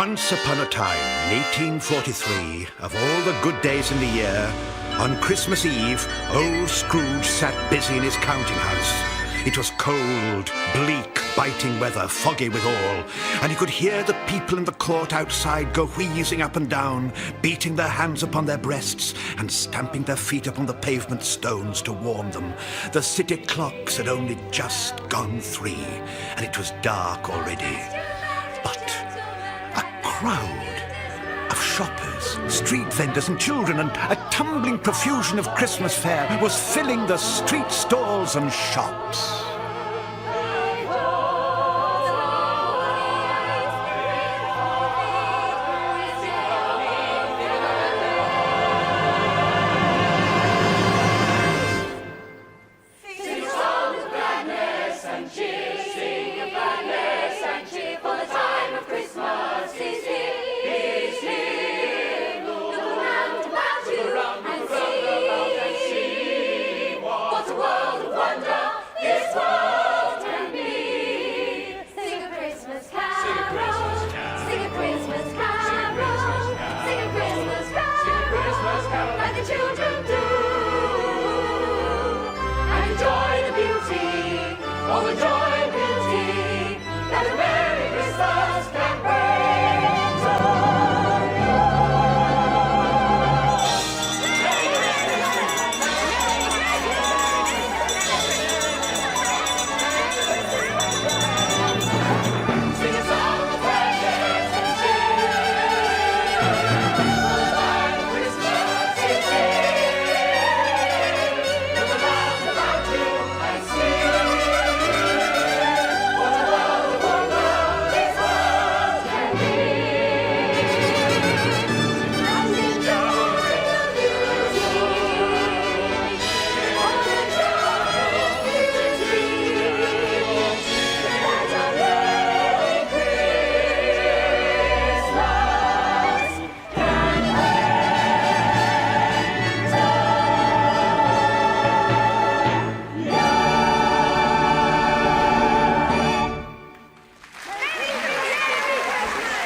Once upon a time, in 1843, of all the good days in the year, on Christmas Eve, old Scrooge sat busy in his counting house. It was cold, bleak, biting weather, foggy withal, and he could hear the people in the court outside go wheezing up and down, beating their hands upon their breasts and stamping their feet upon the pavement stones to warm them. The city clocks had only just gone 3, and it was dark already. But a crowd of shoppers, street vendors and children, and a tumbling profusion of Christmas fare was filling the street stalls and shops.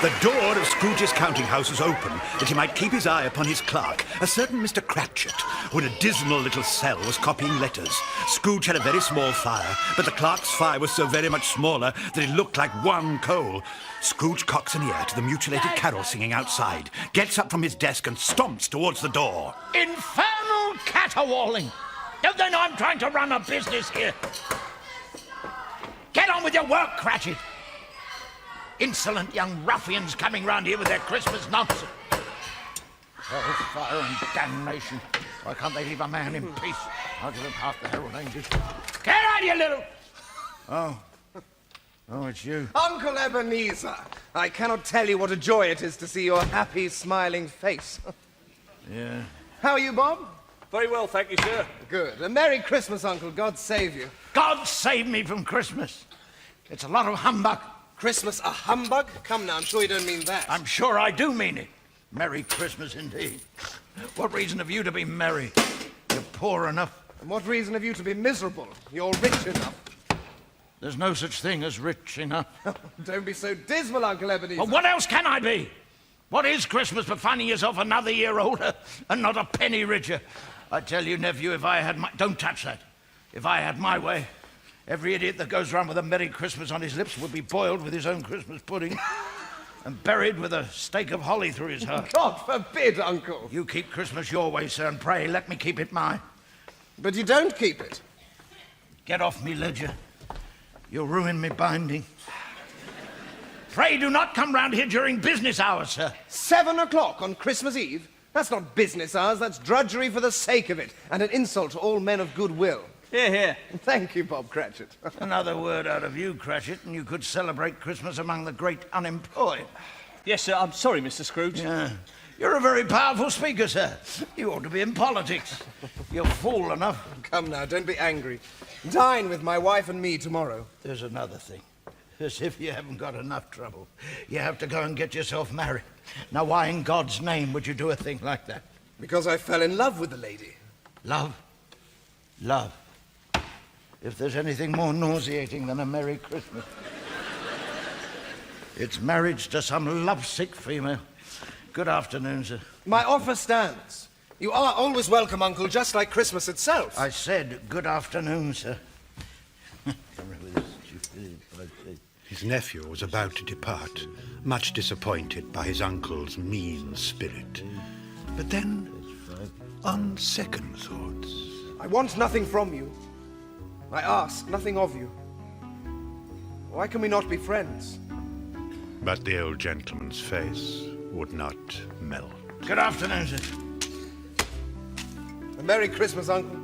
The door of Scrooge's counting house was open, that he might keep his eye upon his clerk, a certain Mr. Cratchit, who in a dismal little cell was copying letters. Scrooge had a very small fire, but the clerk's fire was so very much smaller that it looked like one coal. Scrooge cocks an ear to the mutilated carol singing outside, gets up from his desk and stomps towards the door. Infernal caterwauling! Don't they know I'm trying to run a business here? Get on with your work, Cratchit! Insolent young ruffians coming round here with their Christmas nonsense. Hellfire and damnation. Why can't they leave a man in peace? I'll give him half the Herald Angels. Get out, you little... Oh, it's you. Uncle Ebenezer, I cannot tell you what a joy it is to see your happy, smiling face. Yeah. How are you, Bob? Very well, thank you, sir. Good. A Merry Christmas, Uncle. God save you. God save me from Christmas. It's a lot of humbug. Christmas a humbug? Come now, I'm sure you don't mean that. I'm sure I do mean it. Merry Christmas indeed. What reason have you to be merry? You're poor enough. And what reason have you to be miserable? You're rich enough. There's no such thing as rich enough. Don't be so dismal, Uncle Ebenezer. Well, what else can I be? What is Christmas but finding yourself another year older and not a penny richer? I tell you, nephew, if I had my... Don't touch that. If I had my way, every idiot that goes round with a Merry Christmas on his lips would be boiled with his own Christmas pudding and buried with a stake of holly through his heart. God forbid, Uncle. You keep Christmas your way, sir, and pray let me keep it mine. But you don't keep it. Get off me ledger. You'll ruin me binding. Pray do not come round here during business hours, sir. 7 o'clock on Christmas Eve? That's not business hours, that's drudgery for the sake of it, and an insult to all men of goodwill. Here, here. Thank you, Bob Cratchit. Another word out of you, Cratchit, and you could celebrate Christmas among the great unemployed. Yes, sir, I'm sorry, Mr. Scrooge. Yeah. You're a very powerful speaker, sir. You ought to be in politics. You're fool enough. Come now, don't be angry. Dine with my wife and me tomorrow. There's another thing. As if you haven't got enough trouble. You have to go and get yourself married. Now, why in God's name would you do a thing like that? Because I fell in love with the lady. Love? Love. If there's anything more nauseating than a Merry Christmas. It's marriage to some lovesick female. Good afternoon, sir. My offer stands. You are always welcome, Uncle, just like Christmas itself. I said good afternoon, sir. His nephew was about to depart, much disappointed by his uncle's mean spirit. But then, on second thoughts... I want nothing from you. I ask nothing of you. Why can we not be friends? But the old gentleman's face would not melt. Good afternoon, sir. A Merry Christmas, Uncle.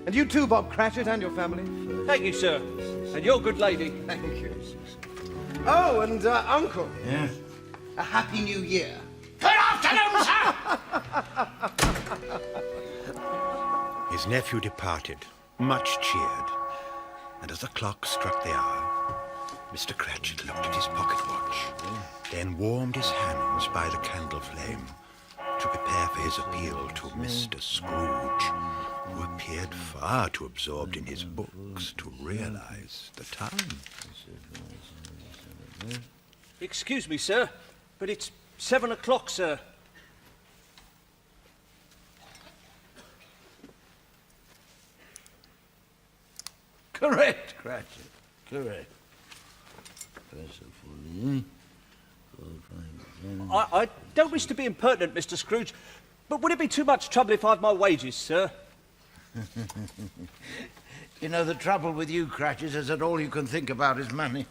And you too, Bob Cratchit, and your family. Thank you, sir. And you're a good lady. Thank you. Oh, and Uncle. Yeah. A Happy New Year. Good afternoon, sir! His nephew departed, much cheered. And as the clock struck the hour, Mr. Cratchit looked at his pocket watch, then warmed his hands by the candle flame to prepare for his appeal to Mr. Scrooge, who appeared far too absorbed in his books to realize the time. Excuse me, sir, but it's 7 o'clock, sir. Correct, Cratchit. Correct. I don't wish to be impertinent, Mr. Scrooge, but would it be too much trouble if I had my wages, sir? You know, the trouble with you, Cratchit, is that all you can think about is money.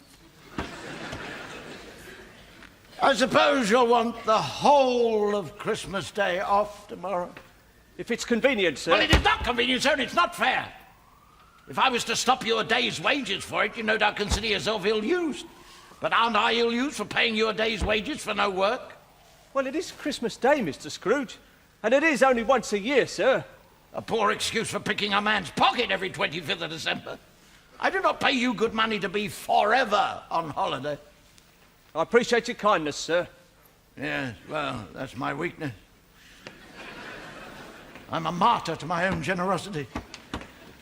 I suppose you'll want the whole of Christmas Day off tomorrow. If it's convenient, sir. Well, it is not convenient, sir, and it's not fair. If I was to stop you a day's wages for it, you no doubt consider yourself ill-used. But aren't I ill-used for paying you a day's wages for no work? Well, it is Christmas Day, Mr. Scrooge, and it is only once a year, sir. A poor excuse for picking a man's pocket every 25th of December. I do not pay you good money to be forever on holiday. I appreciate your kindness, sir. Yes, well, that's my weakness. I'm a martyr to my own generosity.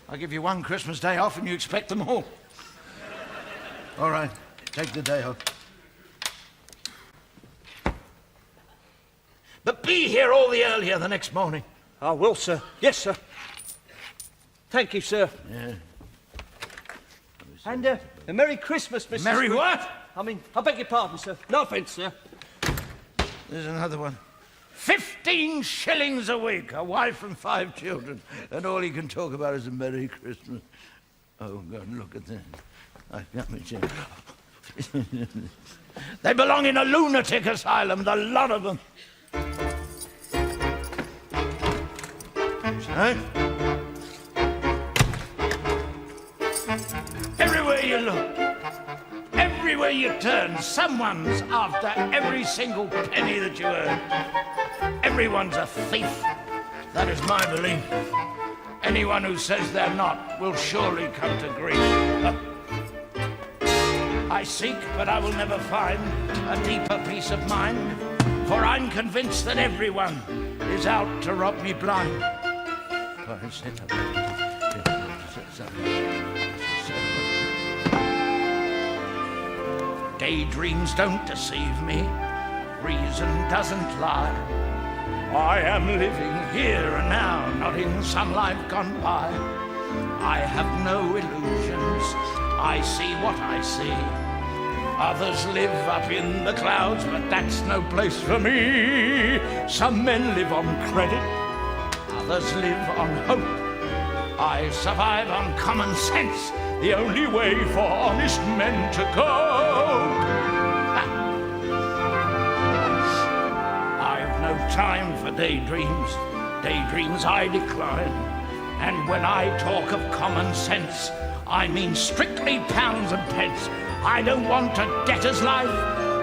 I give you one Christmas Day off and you expect them all. All right, take the day off. But be here all the earlier the next morning. I will, sir. Yes, sir. Thank you, sir. Yeah. And a Merry Christmas, Mr. Merry Scrooge. what? I beg your pardon, sir. No offence, sir. There's another one. 15 shillings a week, a wife and 5 children, and all he can talk about is a Merry Christmas. Oh, God, look at this. I've got me chair. They belong in a lunatic asylum, the lot of them. Right? Everywhere you look, everywhere you turn, someone's after every single penny that you earn. Everyone's a thief. That is my belief. Anyone who says they're not will surely come to grief. I seek, but I will never find a deeper peace of mind, for I'm convinced that everyone is out to rob me blind. Daydreams don't deceive me. Reason doesn't lie. I am living here and now, not in some life gone by. I have no illusions. I see what I see. Others live up in the clouds, but that's no place for me. Some men live on credit. Others live on hope. I survive on common sense, the only way for honest men to cope. I've no time for daydreams. Daydreams I decline. And when I talk of common sense, I mean strictly pounds and pence. I don't want a debtor's life,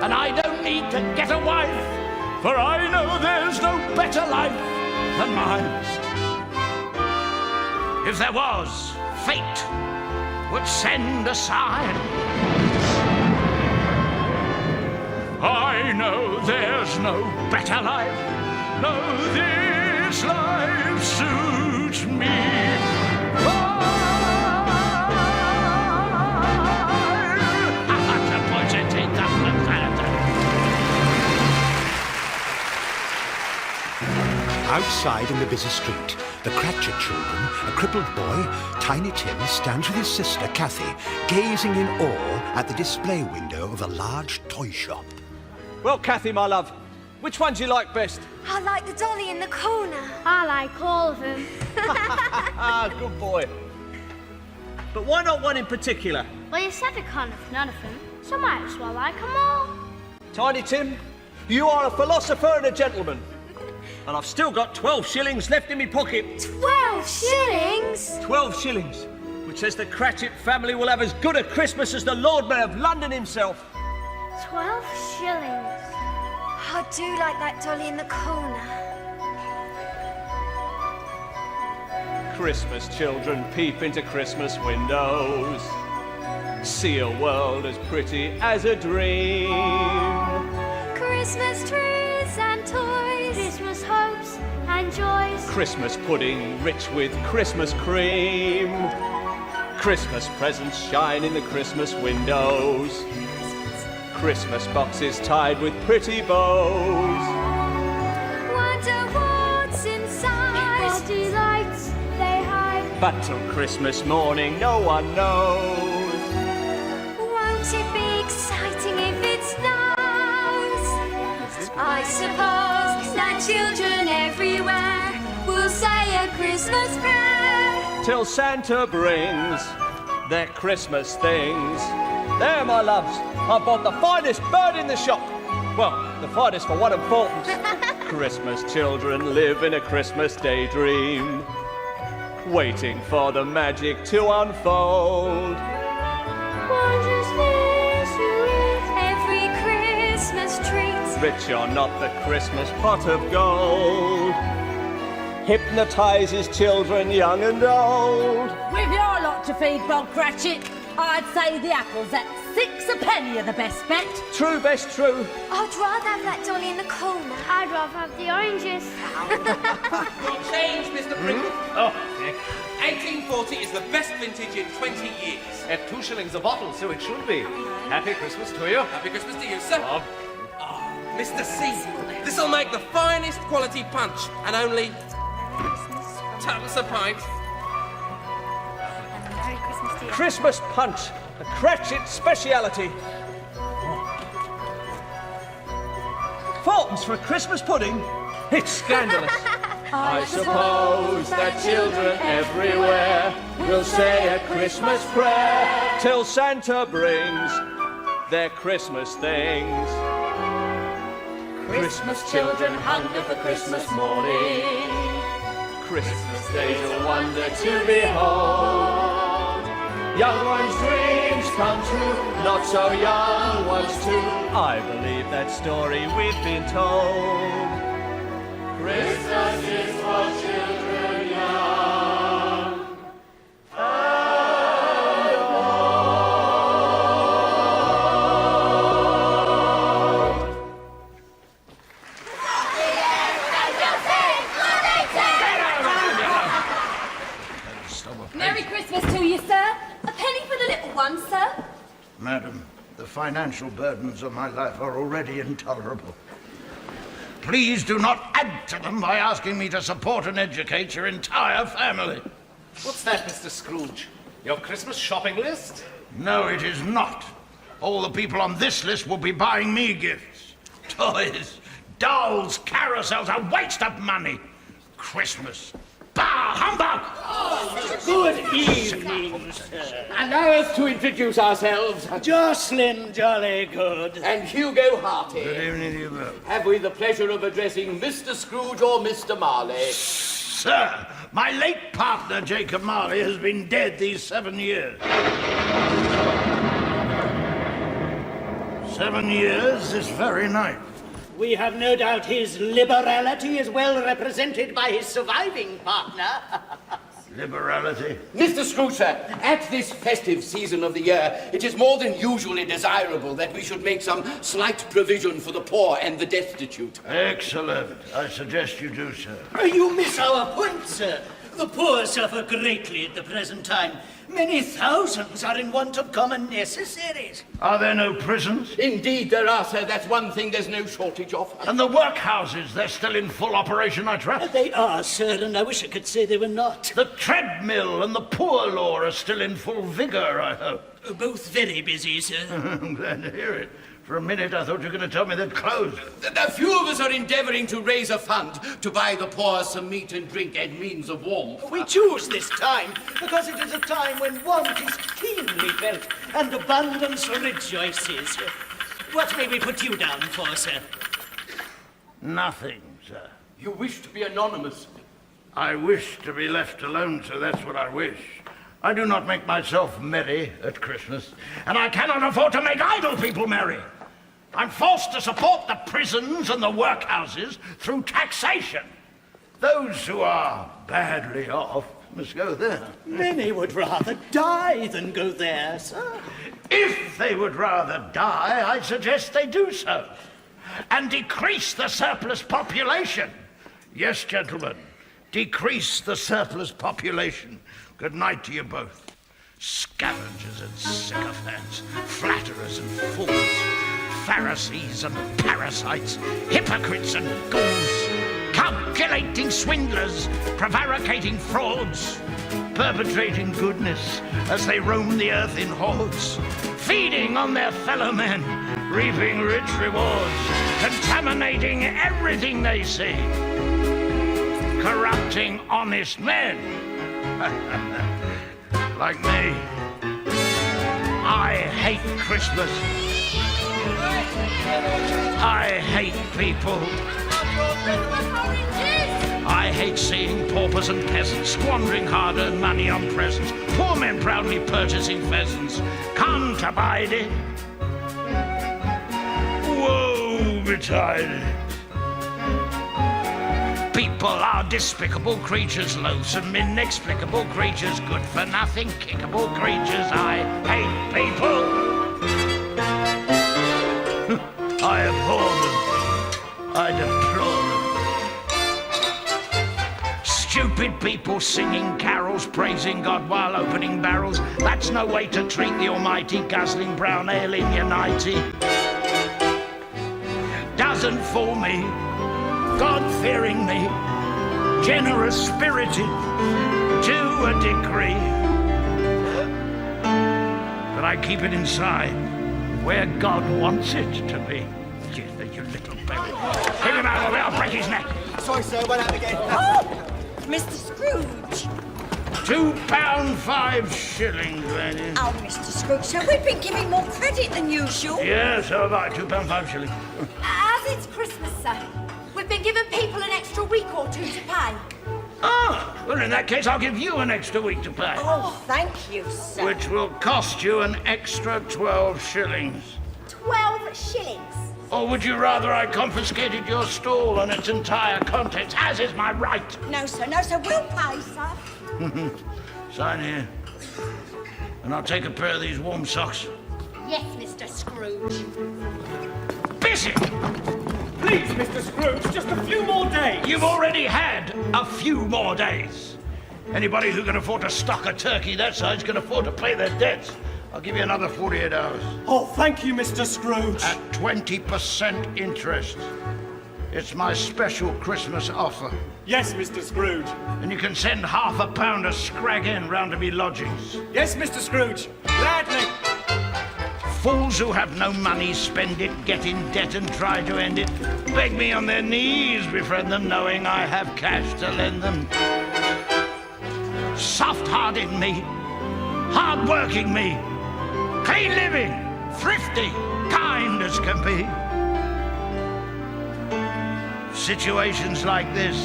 and I don't need to get a wife, for I know there's no better life than mine. If there was, fate would send a sign. I know there's no better life. No, this life suits me. Outside in the busy street, the Cratchit children, a crippled boy, Tiny Tim, stands with his sister, Cathy, gazing in awe at the display window of a large toy shop. Well, Cathy, my love, which one do you like best? I like the dolly in the corner. I like all of them. Ah, good boy. But why not one in particular? Well, you said I can't have none of them, so I might as well like them all. Tiny Tim, you are a philosopher and a gentleman. And I've still got 12 shillings left in my pocket. 12 shillings? 12 shillings, which says the Cratchit family will have as good a Christmas as the Lord Mayor of London himself. 12 shillings. I do like that dolly in the corner. Christmas children peep into Christmas windows, see a world as pretty as a dream. Christmas trees and toys. Christmas hopes and joys. Christmas pudding rich with Christmas cream. Christmas presents shine in the Christmas windows. Christmas boxes tied with pretty bows. Wonder what's inside. What delights they hide. But till Christmas morning no one knows. Won't it be exciting if it snows? I suppose that children everywhere will say a Christmas prayer. Till Santa brings their Christmas things. There, my loves, I bought the finest bird in the shop. Well, the finest for one importance. Christmas children live in a Christmas daydream, waiting for the magic to unfold. Wondrous mystery. Every Christmas treat. Rich or not, the Christmas pot of gold hypnotizes children young and old. With your lot to feed, Bob Cratchit, I'd say the apples at 6 a penny are the best bet. True, best true. I'd rather have that dolly in the corner. I'd rather have the oranges. Your change, Mr. Pringle. Oh, Dick. 1840 is the best vintage in 20 years. At 2 shillings a bottle, so it should be. Happy Christmas to you. Happy Christmas to you, sir. Bob. Mr. C, this'll make the finest quality punch, and only tuppence a pint. Merry Christmas to you. Christmas punch, a Cratchit speciality. Fourpence for a Christmas pudding? It's scandalous. I suppose that children everywhere will say a Christmas prayer till Santa brings their Christmas things. Christmas children hunger for Christmas morning. Christmas day's a wonder to behold. Young ones' dreams come true, not so young ones too. I believe that story we've been told. Christmas is for children young and Stop. Merry Christmas to you, sir. A penny for the little one, sir. Madam, the financial burdens of my life are already intolerable. Please do not add to them by asking me to support and educate your entire family. What's that, Mr. Scrooge? Your Christmas shopping list? No, it is not. All the people on this list will be buying me gifts. Toys, dolls, carousels, a waste of money. Christmas. Bah, humbug! Good evening, sir. Allow us to introduce ourselves. Jocelyn Jollygood. And Hugo Harty. Good evening to you both. Have we the pleasure of addressing Mr. Scrooge or Mr. Marley? Sir, my late partner, Jacob Marley, has been dead these 7 years. 7 years this very night. We have no doubt his liberality is well represented by his surviving partner. Liberality. Mr. Scrooge, sir, at this festive season of the year, it is more than usually desirable that we should make some slight provision for the poor and the destitute. Excellent. I suggest you do so. You miss our point, sir. The poor suffer greatly at the present time. Many thousands are in want of common necessaries. Are there no prisons? Indeed there are, sir. That's one thing there's no shortage of. And the workhouses, they're still in full operation, I trust? They are, sir, and I wish I could say they were not. The treadmill and the poor law are still in full vigour, I hope. Both very busy, sir. I'm glad to hear it. For a minute, I thought you were going to tell me they'd closed. A few of us are endeavouring to raise a fund to buy the poor some meat and drink and means of warmth. We choose this time because it is a time when want is keenly felt and abundance rejoices. What may we put you down for, sir? Nothing, sir. You wish to be anonymous. I wish to be left alone, sir. That's what I wish. I do not make myself merry at Christmas, and I cannot afford to make idle people merry. I'm forced to support the prisons and the workhouses through taxation. Those who are badly off must go there. Many would rather die than go there, sir. If they would rather die, I suggest they do so, and decrease the surplus population. Yes, gentlemen, decrease the surplus population. Good night to you both. Scavengers and sycophants, flatterers and fools, Pharisees and parasites, hypocrites and ghouls, calculating swindlers, prevaricating frauds, perpetrating goodness as they roam the earth in hordes, feeding on their fellow men, reaping rich rewards, contaminating everything they see, corrupting honest men. Like me. I hate Christmas. I hate people. I hate seeing paupers and peasants squandering hard-earned money on presents, poor men proudly purchasing pheasants. Can't abide it. Woe betide. People are despicable creatures, loathsome, inexplicable creatures, good-for-nothing, kickable creatures. I hate people. I abhor them. I deplore them. Stupid people singing carols, praising God while opening barrels. That's no way to treat the almighty, guzzling brown ale in your nightie. Doesn't fool me. God-fearing me, generous-spirited to a degree. But I keep it inside, where God wants it to be. You little baby. Keep him out of it, I'll break his neck. Sorry, sir, went out again. Oh, Mr. Scrooge. £2.05, lady. Oh, Mr. Scrooge, so we've been giving more credit than usual. Yes, so have I, £2.05. As it's Christmas, sir, we've been giving people an extra week or two to pay. Ah, well, in that case, I'll give you an extra week to pay. Oh, thank you, sir. Which will cost you an extra 12 shillings. 12 shillings. Or would you rather I confiscated your stall and its entire contents, as is my right? No, sir, we'll pay, sir. Sign here. And I'll take a pair of these warm socks. Yes, Mr. Scrooge. Busy! Please, Mr. Scrooge, just a few more days. You've already had a few more days. Anybody who can afford to stock a turkey that size can afford to pay their debts. I'll give you another 48 hours. Oh, thank you, Mr. Scrooge. At 20% interest. It's my special Christmas offer. Yes, Mr. Scrooge. And you can send £half a scrag in round to me lodgings. Yes, Mr. Scrooge. Gladly. Fools who have no money spend it, get in debt and try to end it. Beg me on their knees, befriend them, knowing I have cash to lend them. Soft-hearted me, hard-working me, clean living, thrifty, kind as can be. Situations like this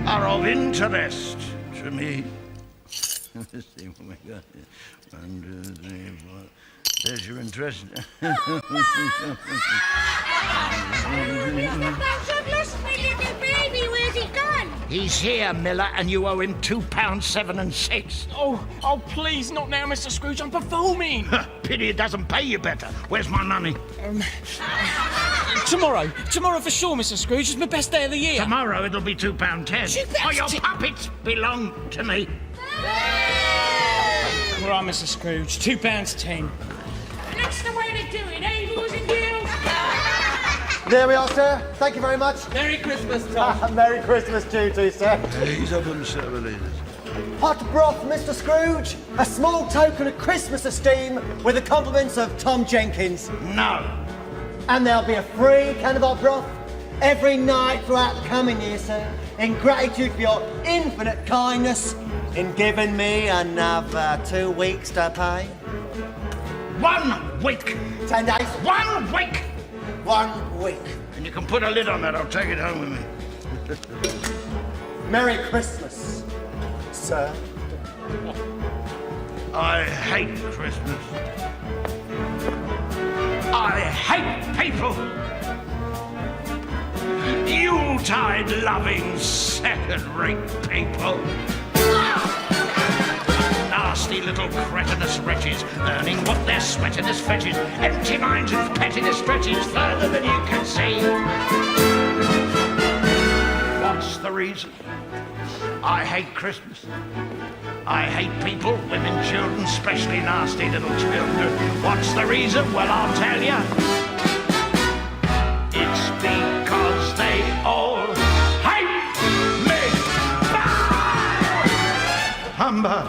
are of interest to me. Let's see what we got here. 1, 2, 3, 4. There's your interest. I've lost my little baby. Where's he gone? He's here, Miller, and you owe him £2.07 6. Oh, please, not now, Mr. Scrooge. I'm performing. Pity it doesn't pay you better. Where's my money? Tomorrow for sure, Mr. Scrooge. It's my best day of the year. Tomorrow it'll be £2.10. Oh, your puppets belong to me. All right, Mr. Scrooge. £2.10. That's the way to do it, eh, boys and girls? There we are, sir. Thank you very much. Merry Christmas, Tom. Merry Christmas to you too, sir. He's up on Severine. Hot broth, Mr. Scrooge. A small token of Christmas esteem with the compliments of Tom Jenkins. No. And there'll be a free can of hot broth every night throughout the coming year, sir, in gratitude for your infinite kindness in giving me another 2 weeks to pay. 1 week. 10 days. 1 week. 1 week. And you can put a lid on that. I'll take it home with me. Merry Christmas, sir. I hate Christmas. I hate people. Yuletide-loving, second-rate people. Nasty little cretinous wretches, earning what their sweatiness fetches, empty minds and pettiness stretches further than you can see. What's the reason? I hate Christmas. I hate people, women, children, especially nasty little children. What's the reason? Well, I'll tell you. It's because they all hate me. Humbug.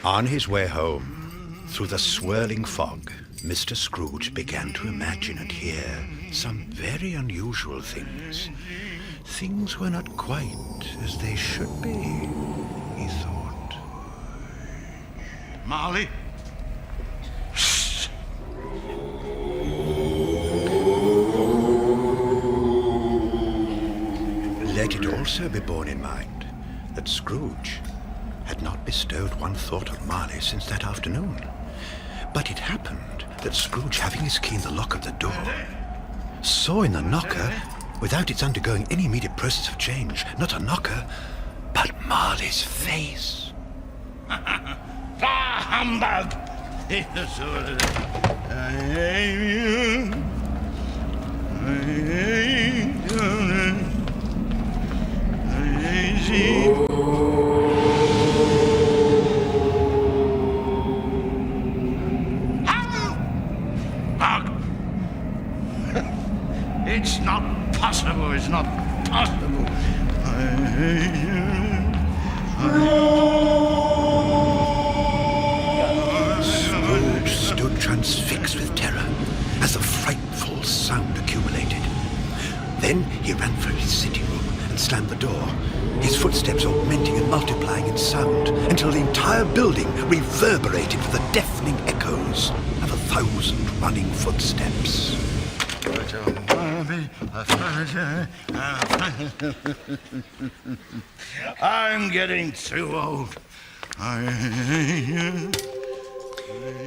On his way home, through the swirling fog, Mr. Scrooge began to imagine and hear some very unusual things. Things were not quite as they should be, he thought. Marley? Let it also be borne in mind that Scrooge had not bestowed one thought on Marley since that afternoon. But it happened that Scrooge, having his key in the lock of the door, saw in the knocker, without its undergoing any immediate process of change, not a knocker, but Marley's face. Ah, humbug! I hate you. I hate you. I hate you. It's not possible, it's not possible. Scrooge stood transfixed with terror as the frightful sound accumulated. Then he ran for his sitting room and slammed the door, his footsteps augmenting and multiplying in sound until the entire building reverberated with the deafening echoes of 1,000 running footsteps. I'm getting too old.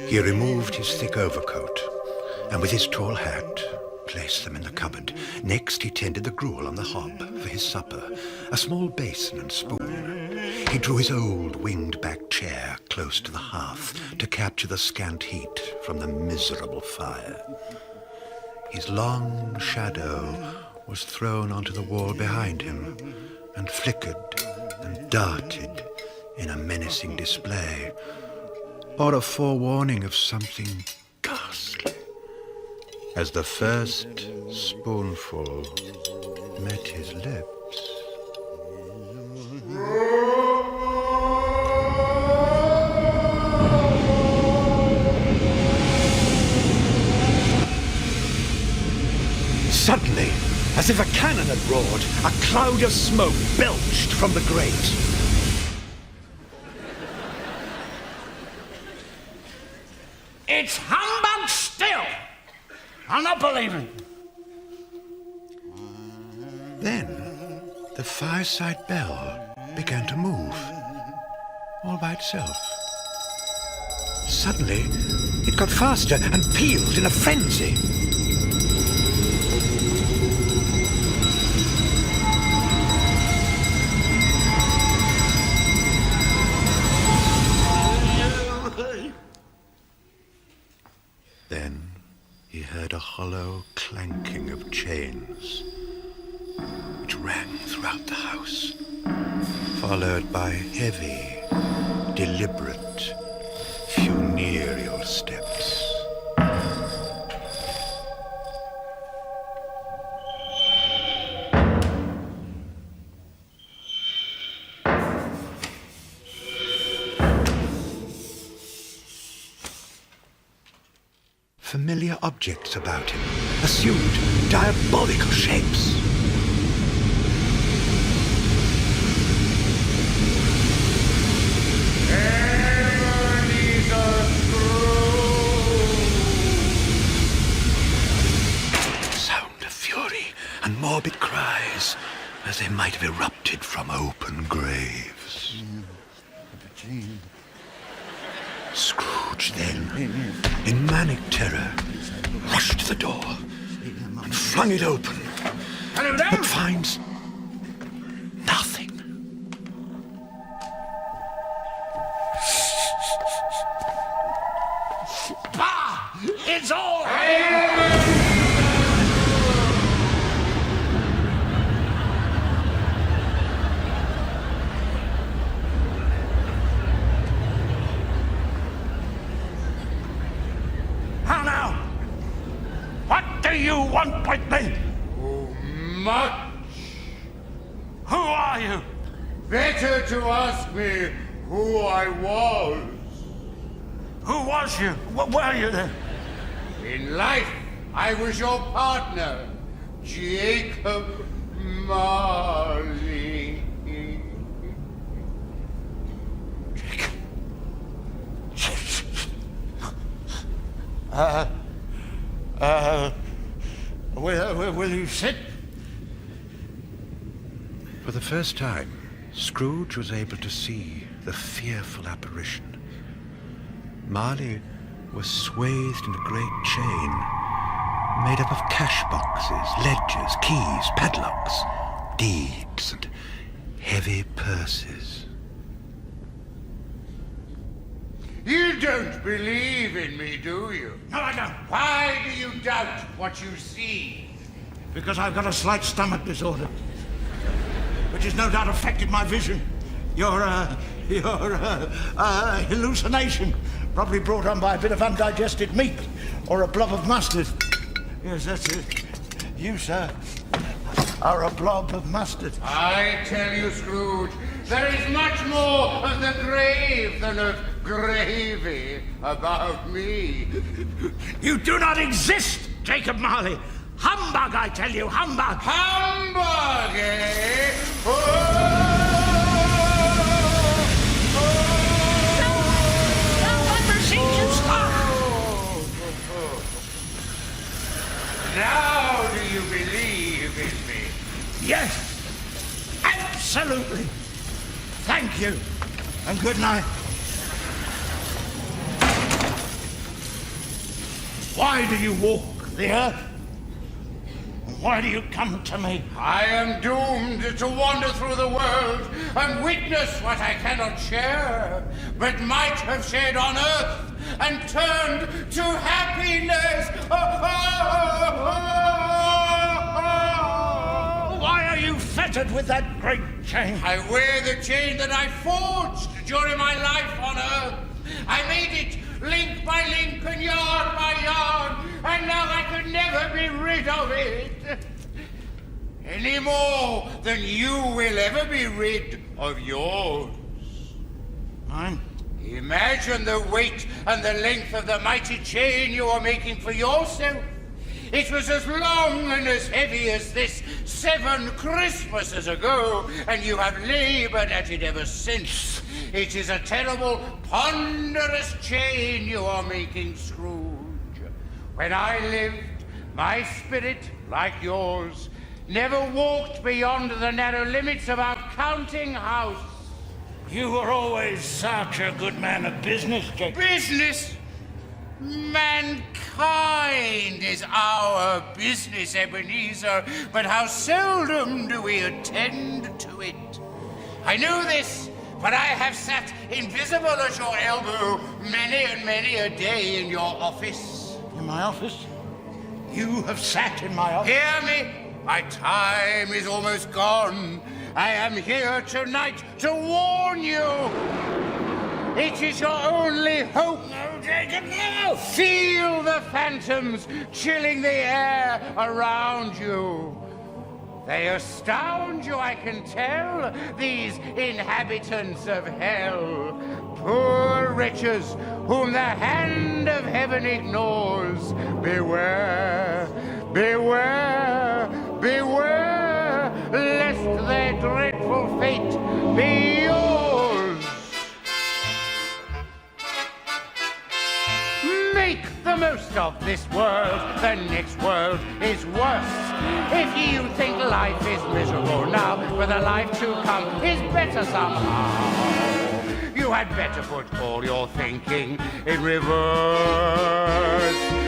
He removed his thick overcoat and with his tall hat placed them in the cupboard. Next he tended the gruel on the hob for his supper, a small basin and spoon. He drew his old winged-back chair close to the hearth to capture the scant heat from the miserable fire. His long shadow was thrown onto the wall behind him and flickered and darted in a menacing display, or a forewarning of something ghastly, as the first spoonful met his lips. Suddenly, as if a cannon had roared, a cloud of smoke belched from the grate. It's humbug still! I'm not believing. Then, the fireside bell began to move, all by itself. Suddenly, it got faster and pealed in a frenzy. Then he heard a hollow clanking of chains, which rang throughout the house, followed by heavy, deliberate, funereal steps. Familiar objects about him assumed diabolical shapes. Sound of fury and morbid cries, as they might have erupted from open graves. Scrooge then, in manic terror, rushed to the door and flung it open, but finds nothing. Bah! It's all... How now? What do you want with me? Much. Who are you? Better to ask me who I was. Who was you? What were you then? In life, I was your partner, Jacob Marley. Will you sit? For the first time, Scrooge was able to see the fearful apparition. Marley was swathed in a great chain, made up of cash boxes, ledgers, keys, padlocks, deeds, and heavy purses. You don't believe in me, do you? No, I don't. Why do you doubt what you see? Because I've got a slight stomach disorder, which has no doubt affected my vision. Your hallucination, probably brought on by a bit of undigested meat or a blob of mustard. Yes, that's it. You, sir, are a blob of mustard. I tell you, Scrooge, there is much more of the grave than of gravy about me. You do not exist, Jacob Marley. Humbug, I tell you, humbug. Humbug, eh? Now do you believe in me? Yes, absolutely. Thank you, and good night. Why do you walk the earth? Why do you come to me? I am doomed to wander through the world and witness what I cannot share, but might have shared on earth and turned to happiness. Why are you fettered with that great chain? I wear the chain that I forged during my life on earth. I made it link by link and yard by yard, and now I could never be rid of it. Any more than you will ever be rid of yours. Mine? Imagine the weight and the length of the mighty chain you are making for yourself. It was as long and as heavy as this 7 Christmases ago, and you have labored at it ever since. It is a terrible, ponderous chain you are making, Scrooge. When I lived, my spirit, like yours, never walked beyond the narrow limits of our counting house. You were always such a good man of business, Jacob. Business? Mankind is our business, Ebenezer, but how seldom do we attend to it. I knew this, but I have sat invisible at your elbow many and many a day in your office. In my office? You have sat in my office? Hear me! My time is almost gone. I am here tonight to warn you. It is your only hope. No, Jacob, no! Feel the phantoms chilling the air around you. They astound you, I can tell, these inhabitants of hell. Poor wretches whom the hand of heaven ignores. Beware, beware, beware, lest their dreadful fate be yours. Make the most of this world, the next world is worse. If you think life is miserable now, but the life to come is better somehow, you had better put all your thinking in reverse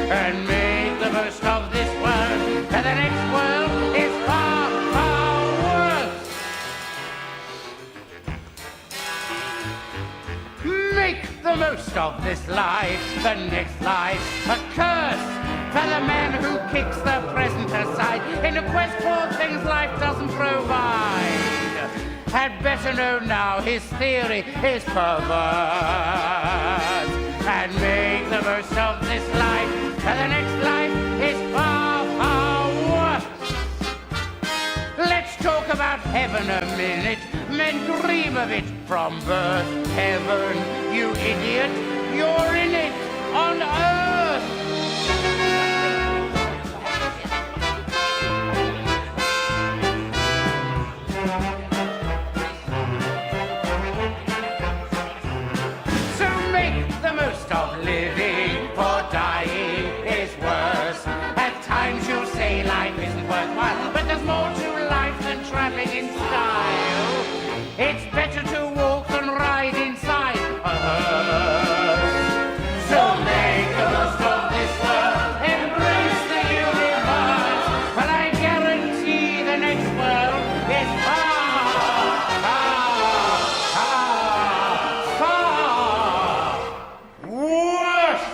and make the most of this world, and the next world is far, far worse. Make the most of this life, the next life a curse for the man who kicks the present aside in a quest for things life doesn't provide. Had better know now his theory is perverse, and make the most of this life, for the next life is far, far worse. Let's talk about heaven a minute. Men dream of it from birth. Heaven, you idiot, you're in it on earth. So make the most of living, for dying is worse. At times you'll say life isn't worthwhile, but there's more to life than traveling in style. It's better to walk than ride inside a hearse. So make the most of this world, embrace the universe, but I guarantee the next world is far, far, far worse.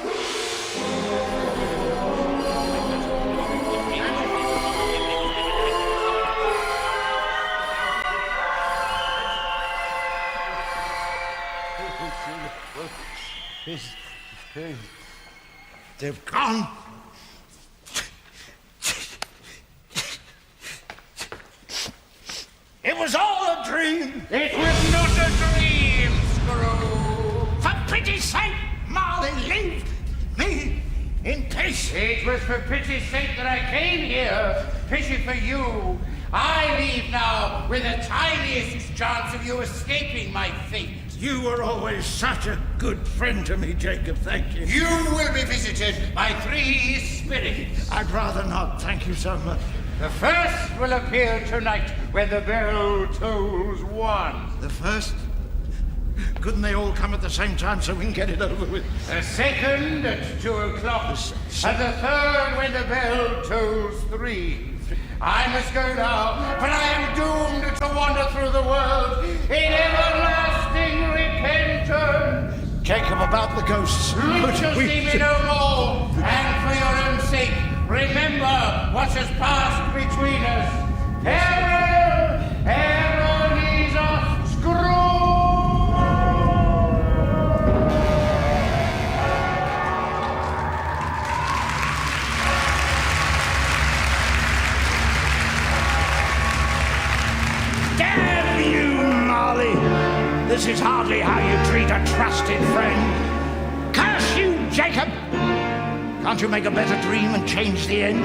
They've gone. It was all a dream. It was not a dream, Scrooge. For pity's sake, Marley, leave me in peace. It was for pity's sake that I came here. Pity for you. I leave now with the tiniest chance of you escaping my fate. You were always such a good friend to me, Jacob. Thank you. You will be visited by 3 spirits. I'd rather not. Thank you so much. The first will appear tonight when the bell tolls 1. The first? Couldn't they all come at the same time so we can get it over with? The second at 2 o'clock. And the third when the bell tolls 3. I must go now, but I am doomed to wander through the world in everlasting repentance. Jacob, about the ghosts. You shall see me no more, and for your own sake, remember what has passed between us. Ebenezer Scrooge! Damn you, Marley! This is hardly how you treat a trusted friend. Curse you, Jacob! Can't you make a better dream and change the end?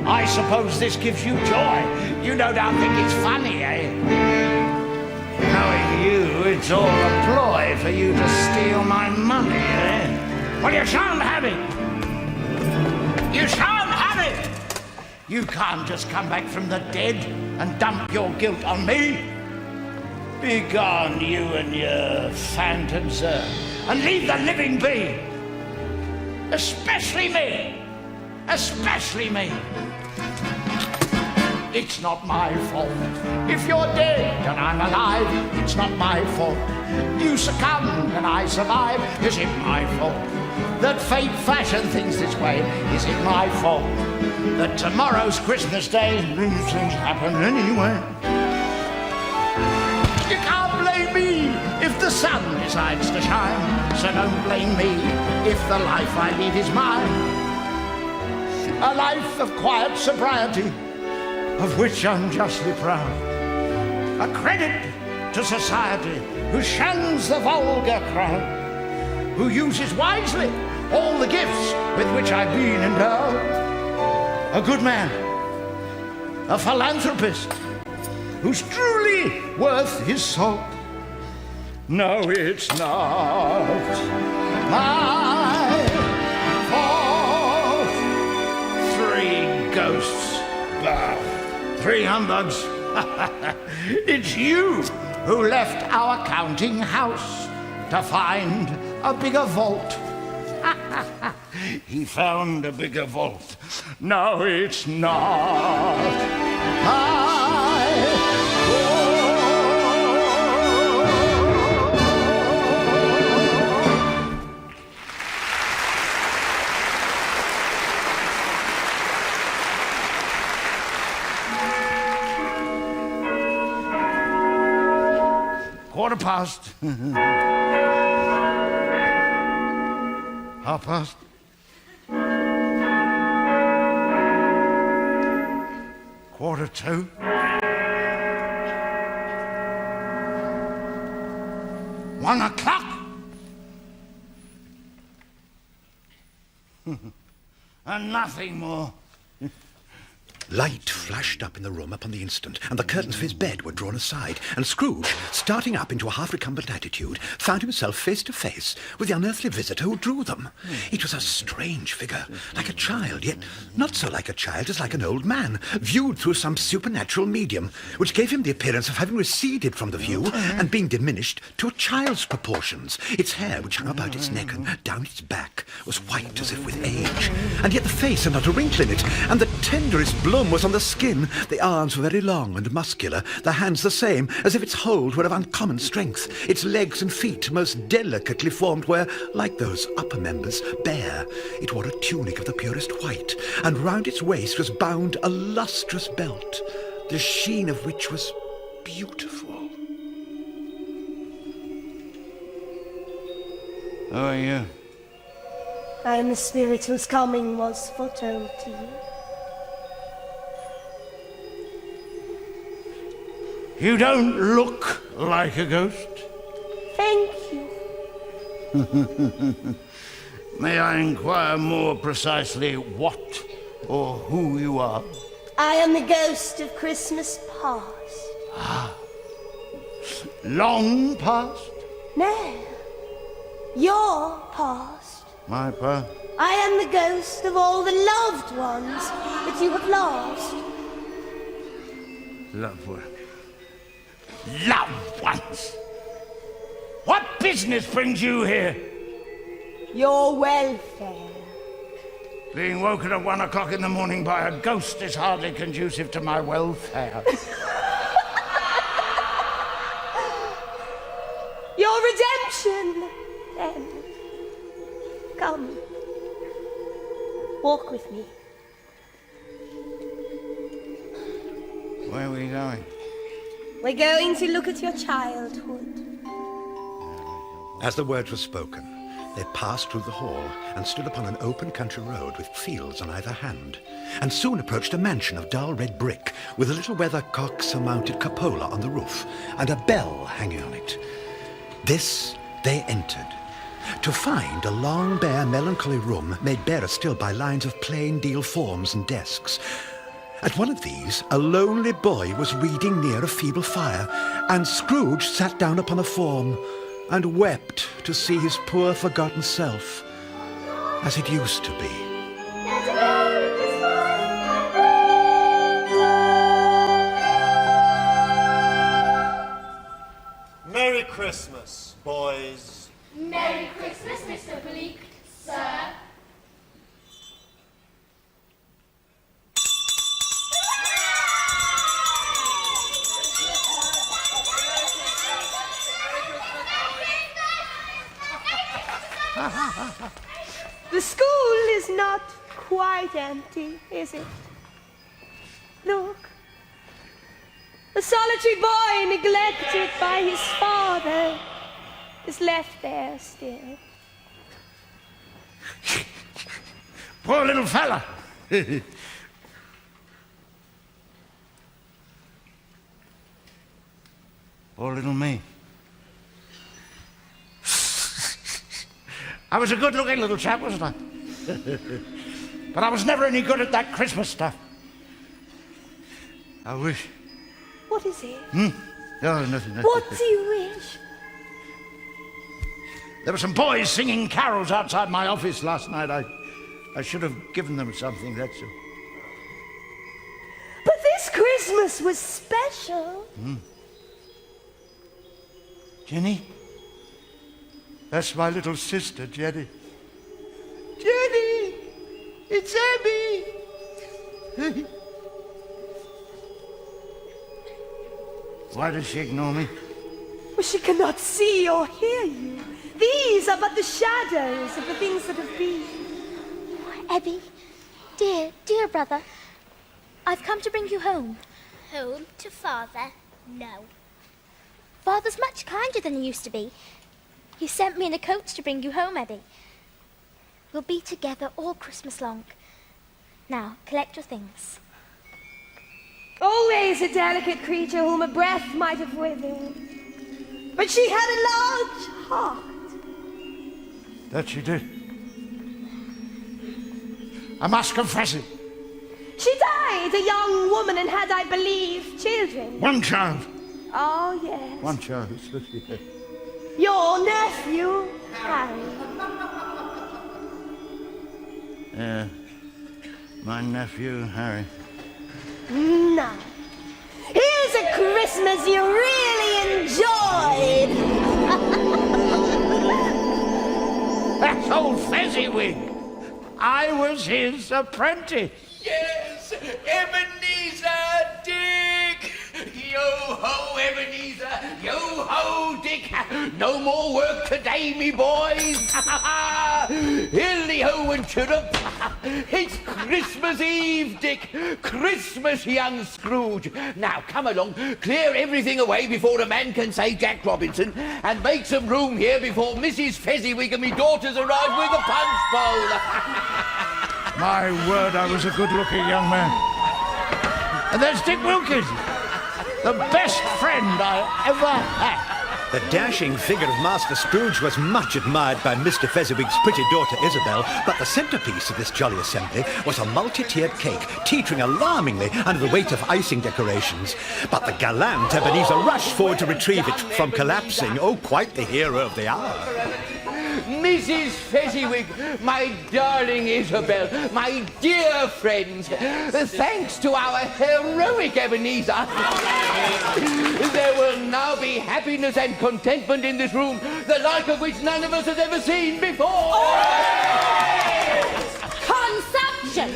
I suppose this gives you joy. You no doubt think it's funny, eh? Knowing you, it's all a ploy for you to steal my money, eh? Well, you shan't have it! You shan't have it! You can't just come back from the dead and dump your guilt on me. Begone, you and your phantoms, and leave the living be. Especially me. Especially me. It's not my fault. If you're dead and I'm alive, it's not my fault. You succumb and I survive. Is it my fault that fate fashion things this way? Is it my fault that tomorrow's Christmas Day these things happen anyway? You can't blame me if the sun decides to shine, so don't blame me if the life I lead is mine. A life of quiet sobriety, of which I'm justly proud. A credit to society, who shuns the vulgar crowd, who uses wisely all the gifts with which I've been endowed. A good man, a philanthropist, who's truly worth his salt. No, it's not my fault. 3 ghosts, bah, 3 humbugs. It's you who left our counting house to find a bigger vault. He found a bigger vault. No, it's not my Quarter past. 1:30. Quarter to. 1 o'clock. And nothing more. Light flashed up in the room upon the instant, and the curtains of his bed were drawn aside, and Scrooge, starting up into a half-recumbent attitude, found himself face to face with the unearthly visitor who drew them. It was a strange figure, like a child, yet not so like a child as like an old man, viewed through some supernatural medium, which gave him the appearance of having receded from the view and being diminished to a child's proportions. Its hair, which hung about its neck and down its back, was white as if with age, and yet the face had not a wrinkle in it, and the tenderest bloom was on the skin. The arms were very long and muscular, the hands the same, as if its hold were of uncommon strength. Its legs and feet, most delicately formed, were, like those upper members, bare. It wore a tunic of the purest white, and round its waist was bound a lustrous belt, the sheen of which was beautiful. Who are you? I am the spirit whose coming was foretold to you. You don't look like a ghost. Thank you. May I inquire more precisely what or who you are? I am the ghost of Christmas past. Long past? No, your past. My past? I am the ghost of all the loved ones that you have lost. Loved ones. Loved ones? What business brings you here? Your welfare. Being woken at 1 o'clock in the morning by a ghost is hardly conducive to my welfare. Your redemption, then. Come. Walk with me. Where are we going? We're going to look at your childhood. As the words were spoken, they passed through the hall and stood upon an open country road with fields on either hand, and soon approached a mansion of dull red brick with a little weathercock-surmounted cupola on the roof and a bell hanging on it. This they entered, to find a long, bare, melancholy room made barer still by lines of plain deal forms and desks. At one of these, a lonely boy was reading near a feeble fire, and Scrooge sat down upon a form and wept to see his poor forgotten self as it used to be. Merry Christmas, boys. Merry Christmas, Mr. Bleak, sir. The school is not quite empty, is it? Look. A solitary boy neglected by his father is left there still. Poor little fella. Poor little me. I was a good-looking little chap, wasn't I? But I was never any good at that Christmas stuff. I wish. What is it? No, nothing. What do you wish? There were some boys singing carols outside my office last night. I should have given them something, that's all. But this Christmas was special. Jenny? That's my little sister, Jenny. Jenny! It's Abby! Why does she ignore me? Well, she cannot see or hear you. These are but the shadows of the things that have been. Abby, dear brother, I've come to bring you home. Home to Father? No. Father's much kinder than he used to be. He sent me in a coach to bring you home, Abby. We'll be together all Christmas long. Now, collect your things. Always a delicate creature whom a breath might have withered. But she had a large heart. That she did. I must confess it. She died a young woman and had, I believe, children. One child. Oh, yes. One child. Yeah. Your nephew, Harry. Yeah. My nephew, Harry. Now, here's a Christmas you really enjoyed. That's old Fezziwig. I was his apprentice. Yes, Ebenezer Dick! Yo-ho, Ebenezer! Yo-ho, Dick! No more work today, me boys! Hilly-ho and chirrup! It's Christmas Eve, Dick! Christmas, young Scrooge! Now, come along, clear everything away before a man can say Jack Robinson, and make some room here before Mrs. Fezziwig and me daughters arrive with a punch bowl! My word, I was a good-looking young man. And there's Dick Wilkins, the best friend I ever had. The dashing figure of Master Scrooge was much admired by Mr. Fezziwig's pretty daughter Isabel, but the centrepiece of this jolly assembly was a multi-tiered cake, teetering alarmingly under the weight of icing decorations. But the gallant Ebenezer rushed forward to retrieve it from collapsing. Oh, quite the hero of the hour. Mrs. Fezziwig, my darling Isabel, my dear friends, thanks to our heroic Ebenezer, there will now be happiness and contentment in this room, the like of which none of us has ever seen before. Consumption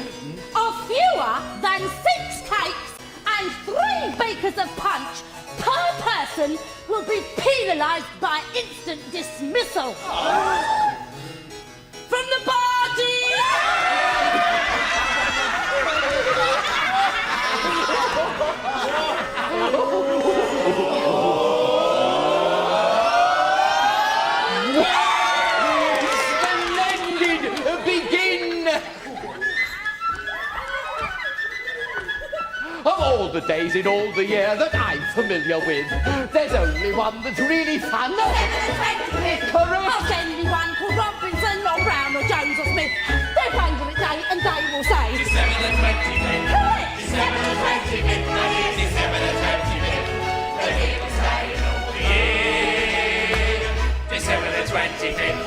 of fewer than 6 cakes and 3 beakers of punch per person will be penalised by instant dismissal. From the party! Splendid! Begin! Of all the days in all the year that I'm familiar with, there's only one that's really fun. Correct. Ask anyone called Robinson or Brown or Jones or Smith. They find it day and they will say December the 25th. Correct. December the 25th, my dear. December the 25th. The heroes die in all the year. December the 25th.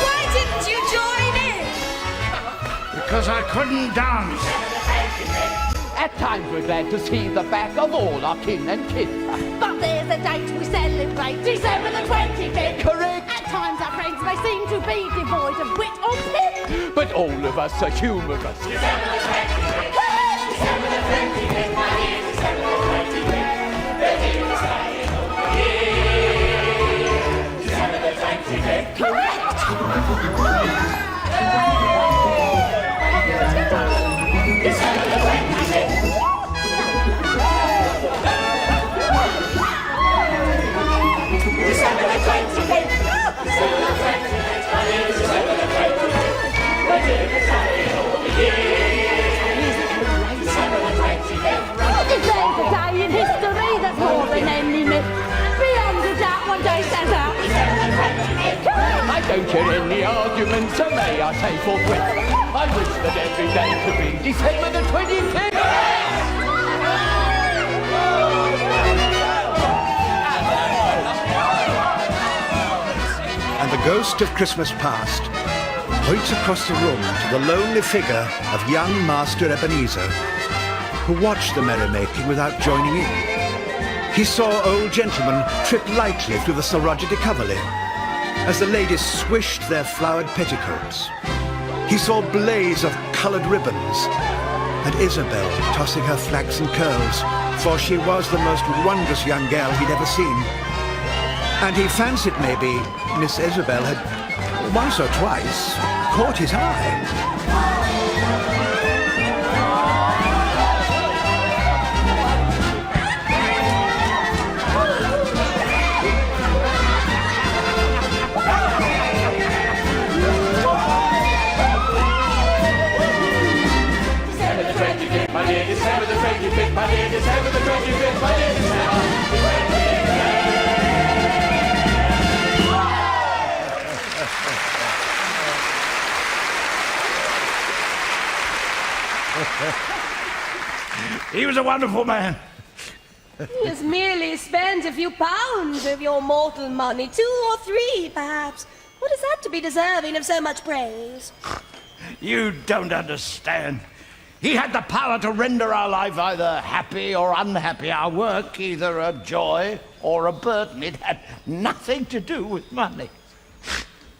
Why didn't you join in? Because I couldn't dance. At times we're glad to see the back of all our kin and kin. But there's a date we celebrate, December the 25th. Correct. At times our friends may seem to be devoid of wit or pip. But all of us are humorous. December the 25th. December the 25th, my dear. December the 25th. The heroes die in all the year. December the 25th. Correct. gentlemen, so may I say forthwith, I wish that every day could be December the 25th. And the ghost of Christmas past points across the room to the lonely figure of young Master Ebenezer, who watched the merrymaking without joining in. He saw old gentlemen trip lightly through the Sir Roger de Coverley as the ladies swished their flowered petticoats. He saw blaze of coloured ribbons and Isabel tossing her flaxen curls, for she was the most wondrous young girl he'd ever seen. And he fancied maybe Miss Isabel had once or twice caught his eye. December the 25th, my dear, December the 25th, my dear, December the 25th. He was a wonderful man. He has merely spent a few pounds of your mortal money, 2 or 3, perhaps. What is that to be deserving of so much praise? You don't understand. He had the power to render our life either happy or unhappy, our work either a joy or a burden. It had nothing to do with money.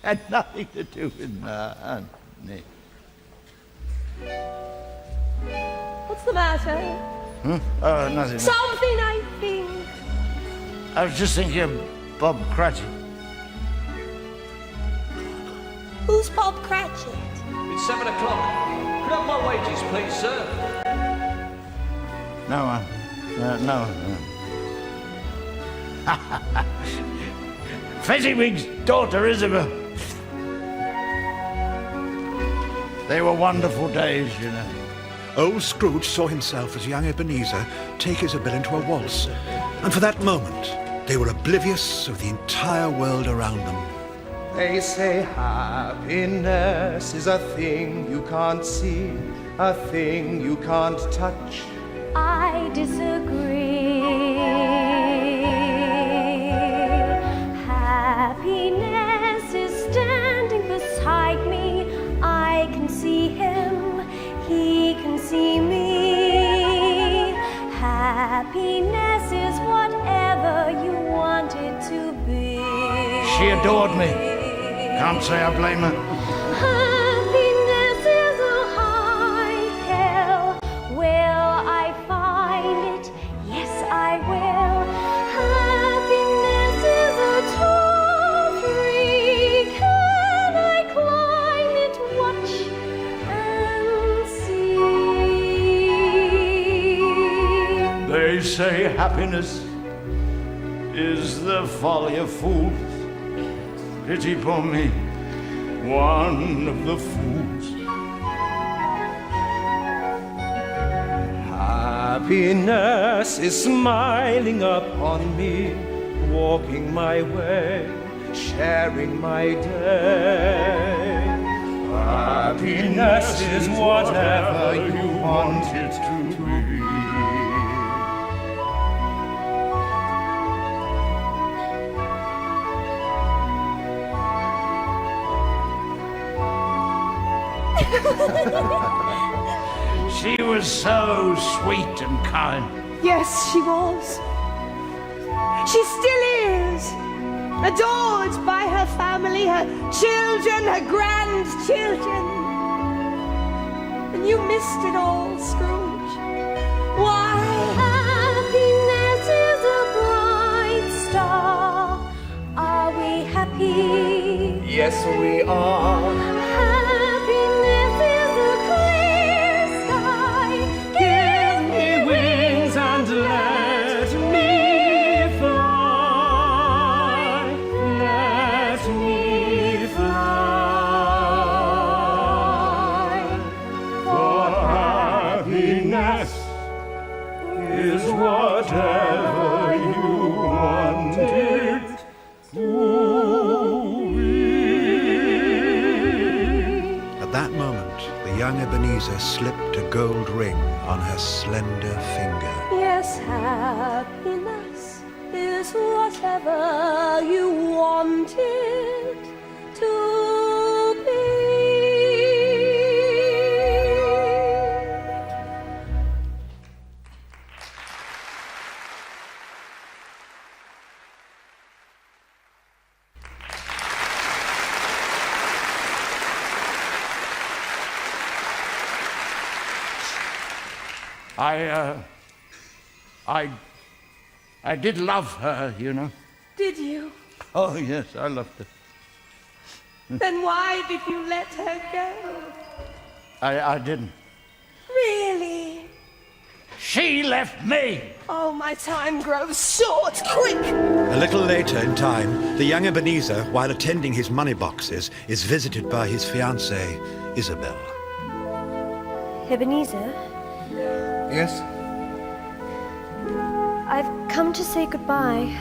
Had nothing to do with money. What's the matter? Oh, nothing. Something, I think. I was just thinking of Bob Cratchit. Who's Bob Cratchit? It's 7 o'clock. Put up my wages, please, sir. No. Fezziwig's daughter, Isabel. They were wonderful days, you know. Old Scrooge saw himself as young Ebenezer take Isabel into a waltz, and for that moment they were oblivious of the entire world around them. They say happiness is a thing you can't see, a thing you can't touch. I disagree. Happiness is standing beside me. I can see him, he can see me. Happiness is whatever you want it to be. She adored me. Can't say I blame her. Happiness is a high hell. Will I find it? Yes, I will. Happiness is a tall tree. Can I climb it? Watch and see. They say happiness is the folly of fools. Pity for me, one of the fools. Happiness is smiling upon me, walking my way, sharing my day. Happiness is whatever you want it to be. She was so sweet and kind. Yes, she was. She still is. Adored by her family, her children, her grandchildren. And you missed it all, Scrooge. Why? Happiness is a bright star. Are we happy? Yes, we are. Happiness is a clear sky. Give me wings and let me fly. Let me fly. For happiness is whatever you want it to be. that moment, the young Ebenezer slipped a gold ring on her slender finger. Yes, happiness is whatever you want it to be. I did love her, you know. Did you? Oh, yes, I loved her. Then why did you let her go? I didn't. Really? She left me! Oh, my time grows short. Quick! A little later in time, the young Ebenezer, while attending his money boxes, is visited by his fiancée, Isabel. Ebenezer, Yes? I've come to say goodbye.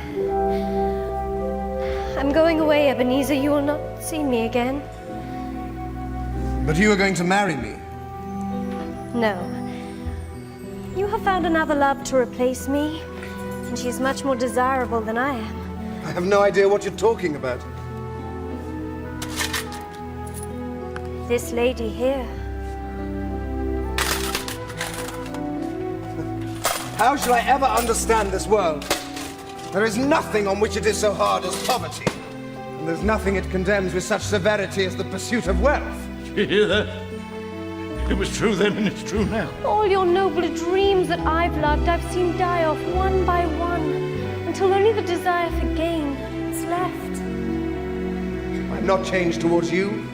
I'm going away, Ebenezer. You will not see me again. But you are going to marry me. No. You have found another love to replace me, and she is much more desirable than I am. I have no idea what you're talking about. This lady here. How shall I ever understand this world? There is nothing on which it is so hard as poverty. And there's nothing it condemns with such severity as the pursuit of wealth. You hear that? It was true then and it's true now. All your noble dreams that I've loved, I've seen die off one by one, until only the desire for gain is left. I'm not changed towards you.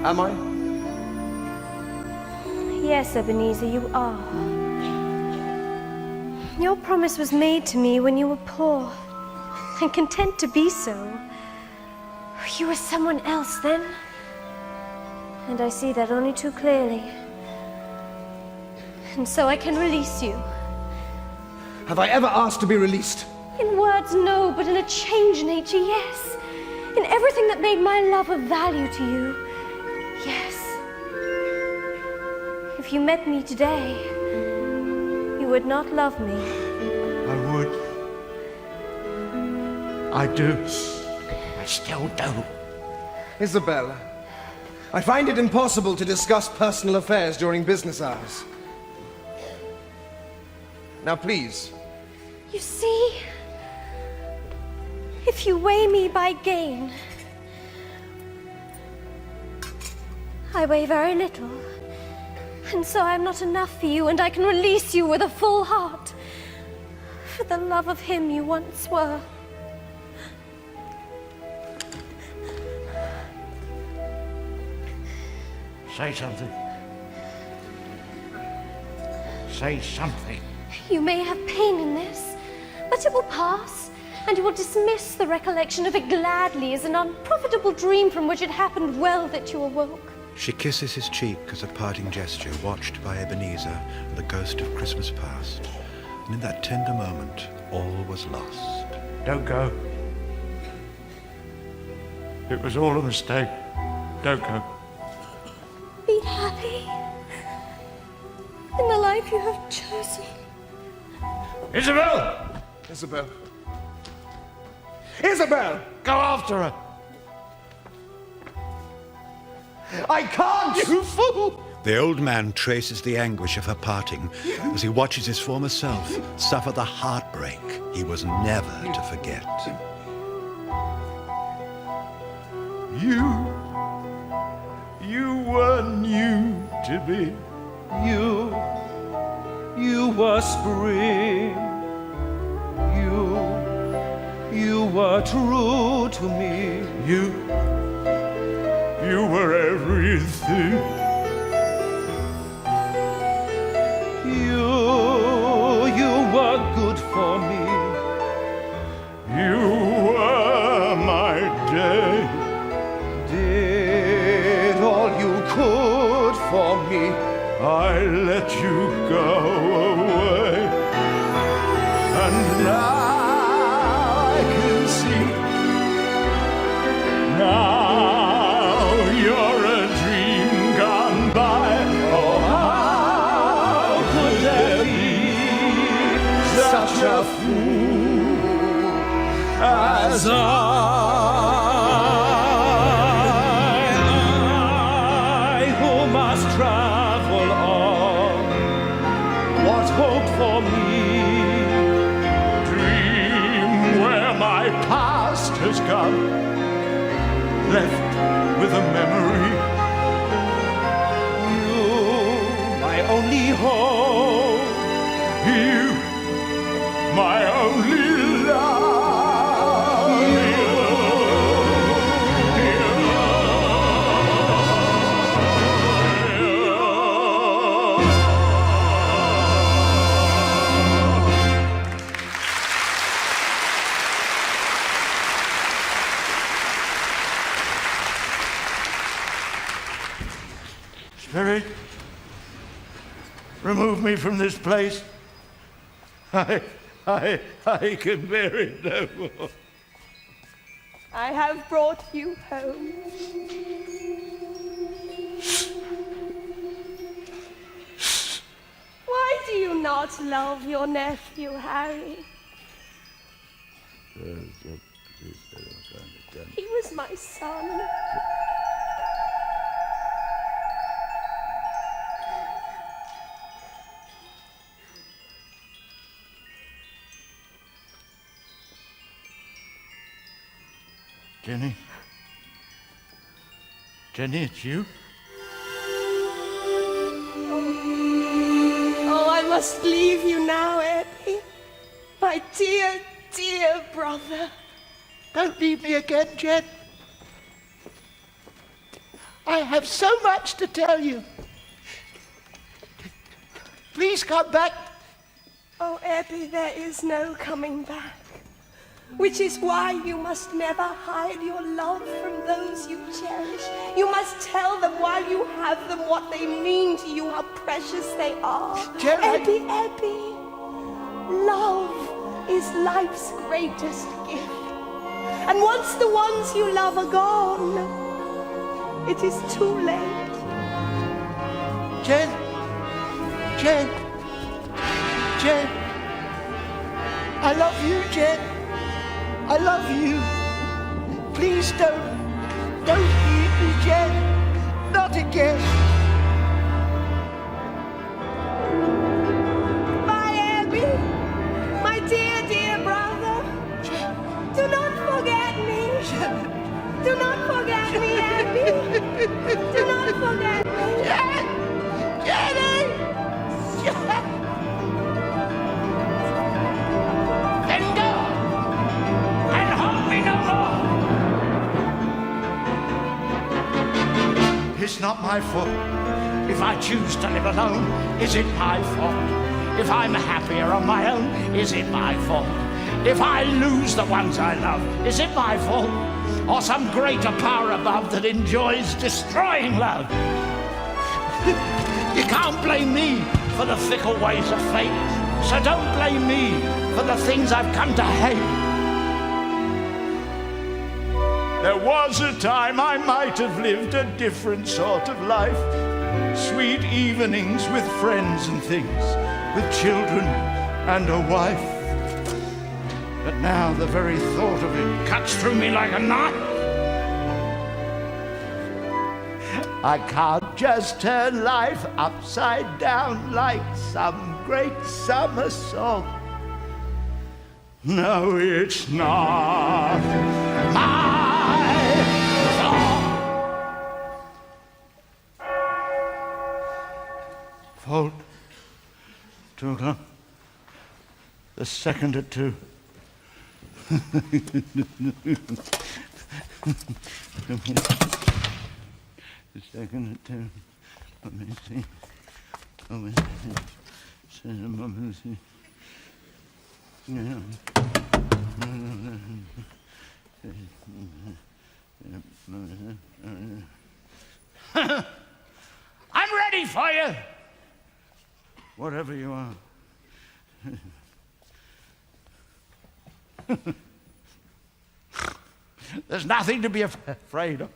Am I? Yes, Ebenezer, you are. Your promise was made to me when you were poor, and content to be so. You were someone else then, and I see that only too clearly. And so I can release you. Have I ever asked to be released? In words, no, but in a changed nature, yes. In everything that made my love of value to you, yes. If you met me today, you would not love me. I would. I do. I still do. Isabel, I find it impossible to discuss personal affairs during business hours. Now, please. You see, if you weigh me by gain, I weigh very little. And so I'm not enough for you, and I can release you with a full heart for the love of him you once were. Say something. Say something. You may have pain in this, but it will pass, and you will dismiss the recollection of it gladly as an unprofitable dream from which it happened well that you awoke. She kisses his cheek as a parting gesture, watched by Ebenezer and the ghost of Christmas past. And in that tender moment, all was lost. Don't go. It was all a mistake. Don't go. Be happy in the life you have chosen. Isabel! Isabel. Isabel! Go after her! I can't! You fool! The old man traces the anguish of her parting as he watches his former self suffer the heartbreak he was never to forget. You were new to me. You were spring. You were true to me. You were everything. You were good for me. You were my day. Did all you could for me. I let you go away. And now I can see. Now you're as I who must travel on, what hope for me? Dream where my past has gone, left with a memory. You, my only hope, you, my only love. Spirit, remove me from this place. I can bear it no more. I have brought you home. Why do you not love your nephew, Harry? He was my son. Jenny? Jenny, it's you? Oh, I must leave you now, Eddie. My dear, dear brother. Don't leave me again, Jen. I have so much to tell you. Please come back. Oh, Eddie, there is no coming back. Which is why you must never hide your love from those you cherish. You must tell them while you have them what they mean to you, how precious they are. Ebbie, love is life's greatest gift. And once the ones you love are gone, it is too late. Jen, I love you, Jen. I love you. Please don't leave me, Jen. Not again. Bye, Abby. My dear, dear brother. Do not forget me. Do not forget me, Abby. Do not forget me. Jenny! Let go! And hold me no more! It's not my fault. If I choose to live alone, is it my fault? If I'm happier on my own, is it my fault? If I lose the ones I love, is it my fault? Or some greater power above that enjoys destroying love? You can't blame me for the fickle ways of fate, so don't blame me for the things I've come to hate. There was a time I might have lived a different sort of life. Sweet evenings with friends and things, with children and a wife. But now the very thought of it cuts through me like a knife. I can't just turn life upside down like some great summer song. No, it's not my fault. 2 o'clock. The second at 2. The second at 2. Let me see. Oh, wait. Yeah. I'm ready for you. Whatever you are. There's nothing to be afraid of.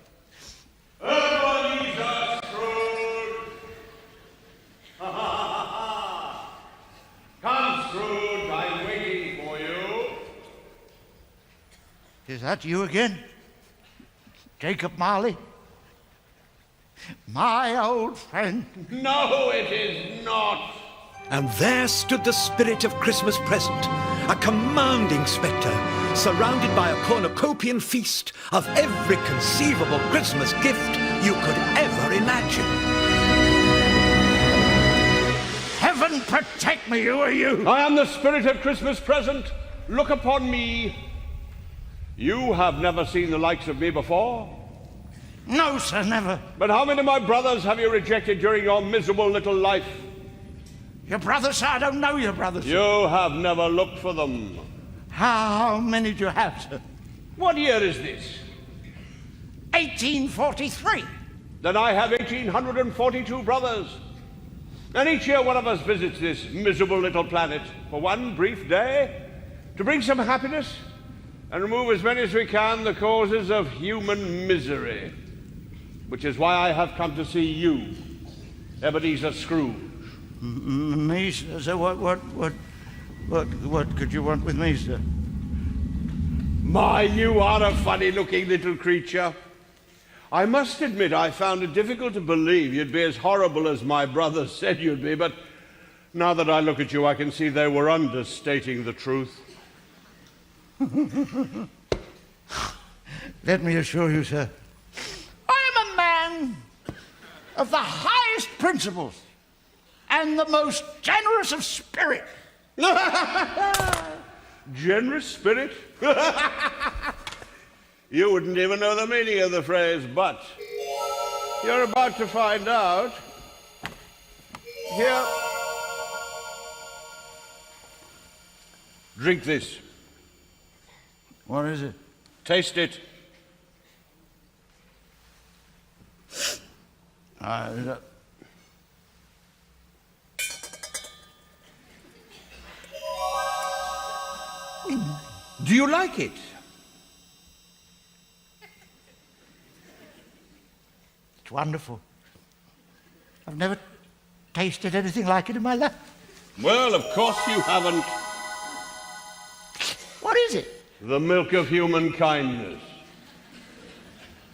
Ebenezer Scrooge! Come, Scrooge, I'm waiting for you. that you again? Jacob Marley? My old friend? No, it is not. And there stood the spirit of Christmas present, a commanding spectre, surrounded by a cornucopian feast of every conceivable Christmas gift you could ever imagine. Heaven protect me, who are you? I am the spirit of Christmas present. Look upon me. You have never seen the likes of me before. No, sir, never. But how many of my brothers have you rejected during your miserable little life? Your brothers, sir? I don't know your brothers. You have never looked for them. How many do you have, sir? What year is this? 1843. Then I have 1,842 brothers. And each year one of us visits this miserable little planet for one brief day to bring some happiness and remove as many as we can the causes of human misery. Which is why I have come to see you, Ebenezer Scrooge. Me, sir? What could you want with me, sir? My, you are a funny-looking little creature. I must admit I found it difficult to believe you'd be as horrible as my brothers said you'd be, but now that I look at you, I can see they were understating the truth. Let me assure you, sir, I am a man of the highest principles and the most generous of spirit. Generous spirit? You wouldn't even know the meaning of the phrase, but you're about to find out. Here. Drink this. What is it? Taste it. Do you like it? It's wonderful. I've never tasted anything like it in my life. Well, of course you haven't. What is it? The milk of human kindness.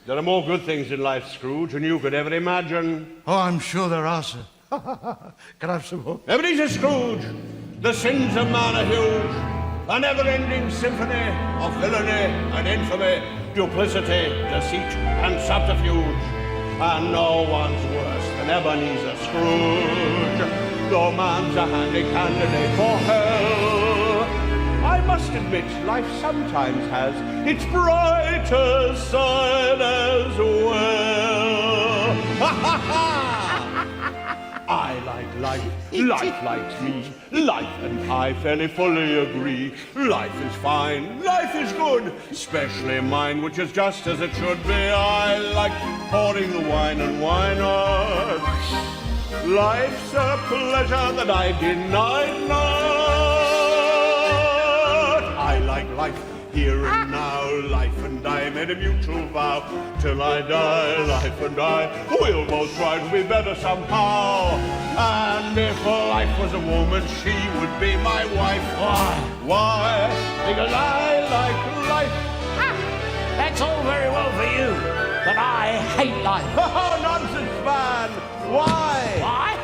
There are more good things in life, Scrooge, than you could ever imagine. Oh, I'm sure there are, sir. Can I have some more? Ebenezer Scrooge, the sins of man are huge. A never-ending symphony of villainy and infamy, duplicity, deceit, and subterfuge. And no one's worse than Ebenezer Scrooge, though man's a handy candidate for hell. I must admit, life sometimes has its brighter side as well. Ha ha ha! I like life, life likes me, life and I fairly fully agree. Life is fine, life is good, especially mine, which is just as it should be. I like pouring the wine and why not? Life's a pleasure that I deny not. I like life here and now, life and I made a mutual vow. Till I die, life and I will both try to be better somehow. And if life was a woman, she would be my wife. Why? Because I like life. That's all very well for you, but I hate life. Oh, nonsense, man! Why? Why?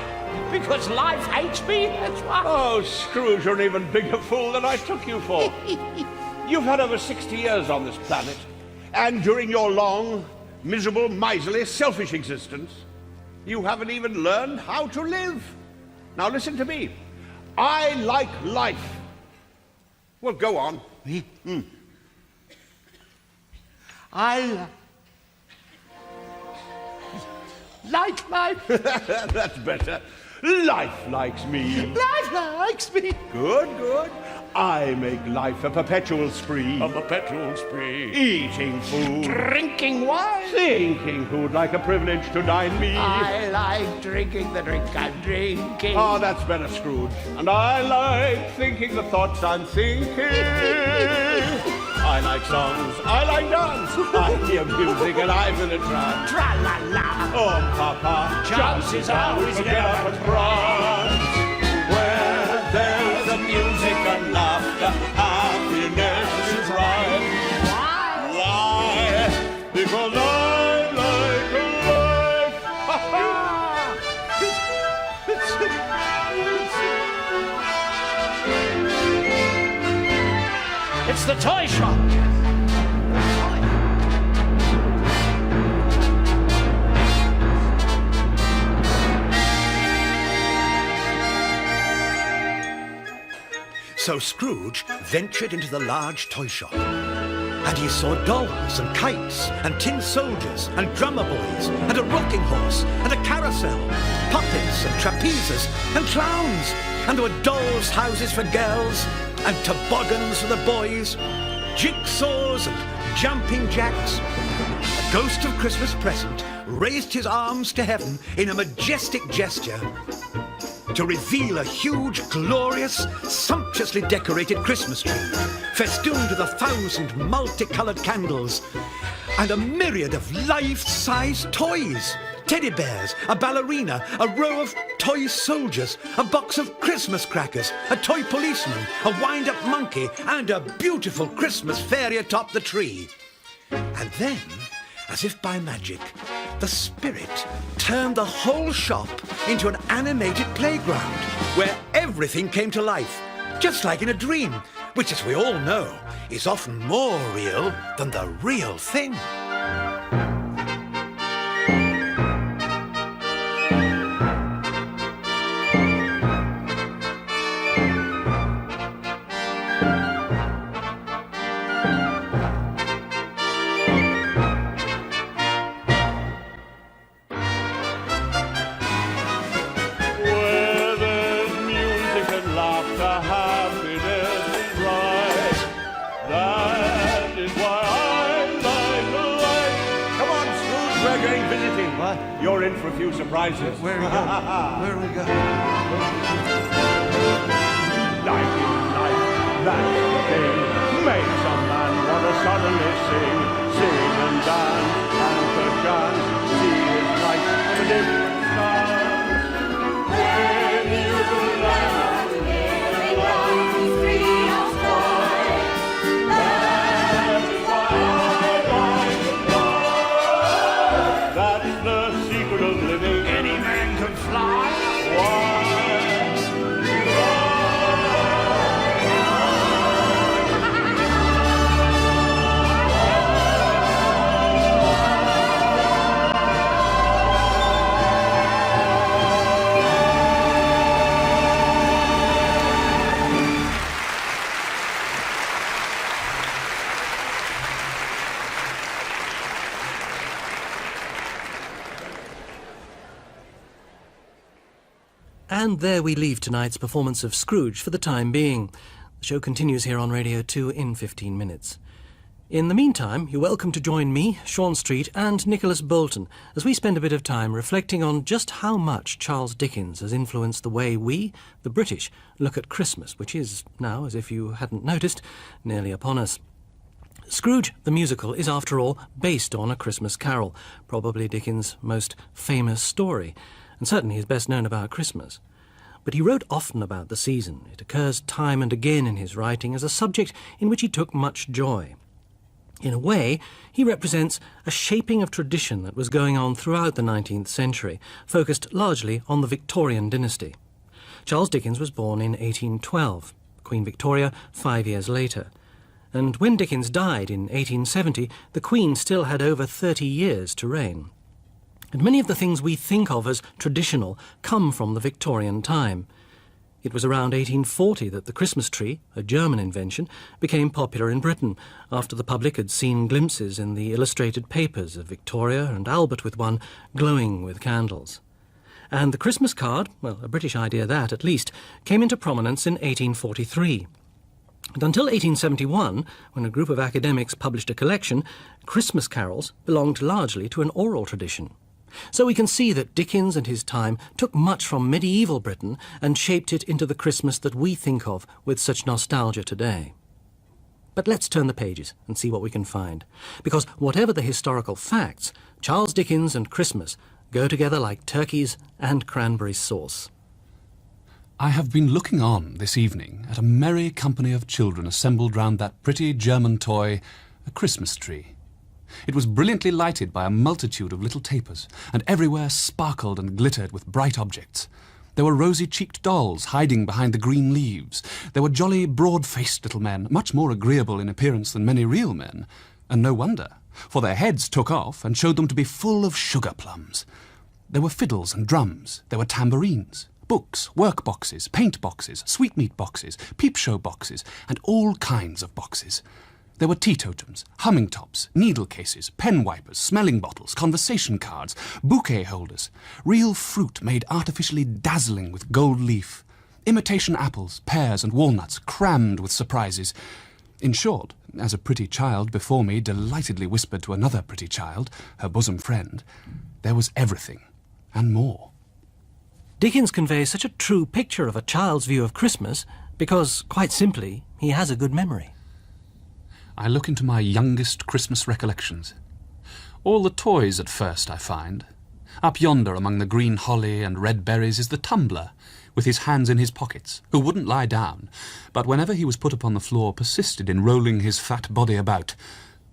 Because life hates me, that's why. Oh, Scrooge, you're an even bigger fool than I took you for. You've had over 60 years on this planet, and during your long, miserable, miserly, selfish existence, you haven't even learned how to live. Now listen to me. I like life. Well, go on. Me? Like life. That's better. Life likes me. Life likes me. Good, good. I make life a perpetual spree. A perpetual spree. Eating food. Drinking wine. Thinking who'd like a privilege to dine me. I like drinking the drink I'm drinking. Oh, that's better, Scrooge. And I like thinking the thoughts I'm thinking. I like songs, I like dance. I hear music and I'm in a trance. Tra-la-la. Oh, Papa, chances are we get up and prance. Where there's a music and laughter, happiness is right. It's the toy shop. So Scrooge ventured into the large toy shop, and he saw dolls and kites and tin soldiers and drummer boys and a rocking horse and a carousel, puppets and trapezes and clowns, and there were dolls' houses for girls and toboggans for the boys, jigsaws and jumping jacks. The ghost of Christmas Present raised his arms to heaven in a majestic gesture to reveal a huge, glorious, sumptuously decorated Christmas tree, festooned with 1,000 multicolored candles, and a myriad of life-size toys. Teddy bears, a ballerina, a row of toy soldiers, a box of Christmas crackers, a toy policeman, a wind-up monkey, and a beautiful Christmas fairy atop the tree. And then, as if by magic, the spirit turned the whole shop into an animated playground where everything came to life, just like in a dream, which, as we all know, is often more real than the real thing. You're in for a few surprises. Where are we going? Where are we going? Life is life, that's the thing. Makes a man want to suddenly sing and dance, and perchance see his life from a different stance. When you land in life's free of joy, that is why I like to fly. That's the secret of living. Any man can fly. And there we leave tonight's performance of Scrooge for the time being. The show continues here on Radio 2 in 15 minutes. In the meantime, you're welcome to join me, Sean Street, and Nicholas Bolton as we spend a bit of time reflecting on just how much Charles Dickens has influenced the way we, the British, look at Christmas, which is now, as if you hadn't noticed, nearly upon us. Scrooge, the musical, is after all based on A Christmas Carol, probably Dickens' most famous story, and certainly his best known about Christmas. But he wrote often about the season. It occurs time and again in his writing as a subject in which he took much joy. In a way, he represents a shaping of tradition that was going on throughout the 19th century, focused largely on the Victorian dynasty. Charles Dickens was born in 1812, Queen Victoria 5 years later. And when Dickens died in 1870, the Queen still had over 30 years to reign. And many of the things we think of as traditional come from the Victorian time. It was around 1840 that the Christmas tree, a German invention, became popular in Britain, after the public had seen glimpses in the illustrated papers of Victoria and Albert with one glowing with candles. And the Christmas card, well, a British idea that at least, came into prominence in 1843. And until 1871, when a group of academics published a collection, Christmas carols belonged largely to an oral tradition. So we can see that Dickens and his time took much from medieval Britain and shaped it into the Christmas that we think of with such nostalgia today. But let's turn the pages and see what we can find. Because whatever the historical facts, Charles Dickens and Christmas go together like turkeys and cranberry sauce. I have been looking on this evening at a merry company of children assembled round that pretty German toy, a Christmas tree. It was brilliantly lighted by a multitude of little tapers, and everywhere sparkled and glittered with bright objects. There were rosy-cheeked dolls hiding behind the green leaves. There were jolly, broad-faced little men, much more agreeable in appearance than many real men. And no wonder, for their heads took off and showed them to be full of sugar plums. There were fiddles and drums. There were tambourines, books, work boxes, paint boxes, sweetmeat boxes, peep-show boxes, and all kinds of boxes. There were teetotums, humming tops, needle cases, pen wipers, smelling bottles, conversation cards, bouquet holders, real fruit made artificially dazzling with gold leaf, imitation apples, pears and walnuts crammed with surprises. In short, as a pretty child before me delightedly whispered to another pretty child, her bosom friend, there was everything and more. Dickens conveys such a true picture of a child's view of Christmas because, quite simply, he has a good memory. I look into my youngest Christmas recollections. All the toys at first, I find. Up yonder among the green holly and red berries is the tumbler, with his hands in his pockets, who wouldn't lie down, but whenever he was put upon the floor persisted in rolling his fat body about,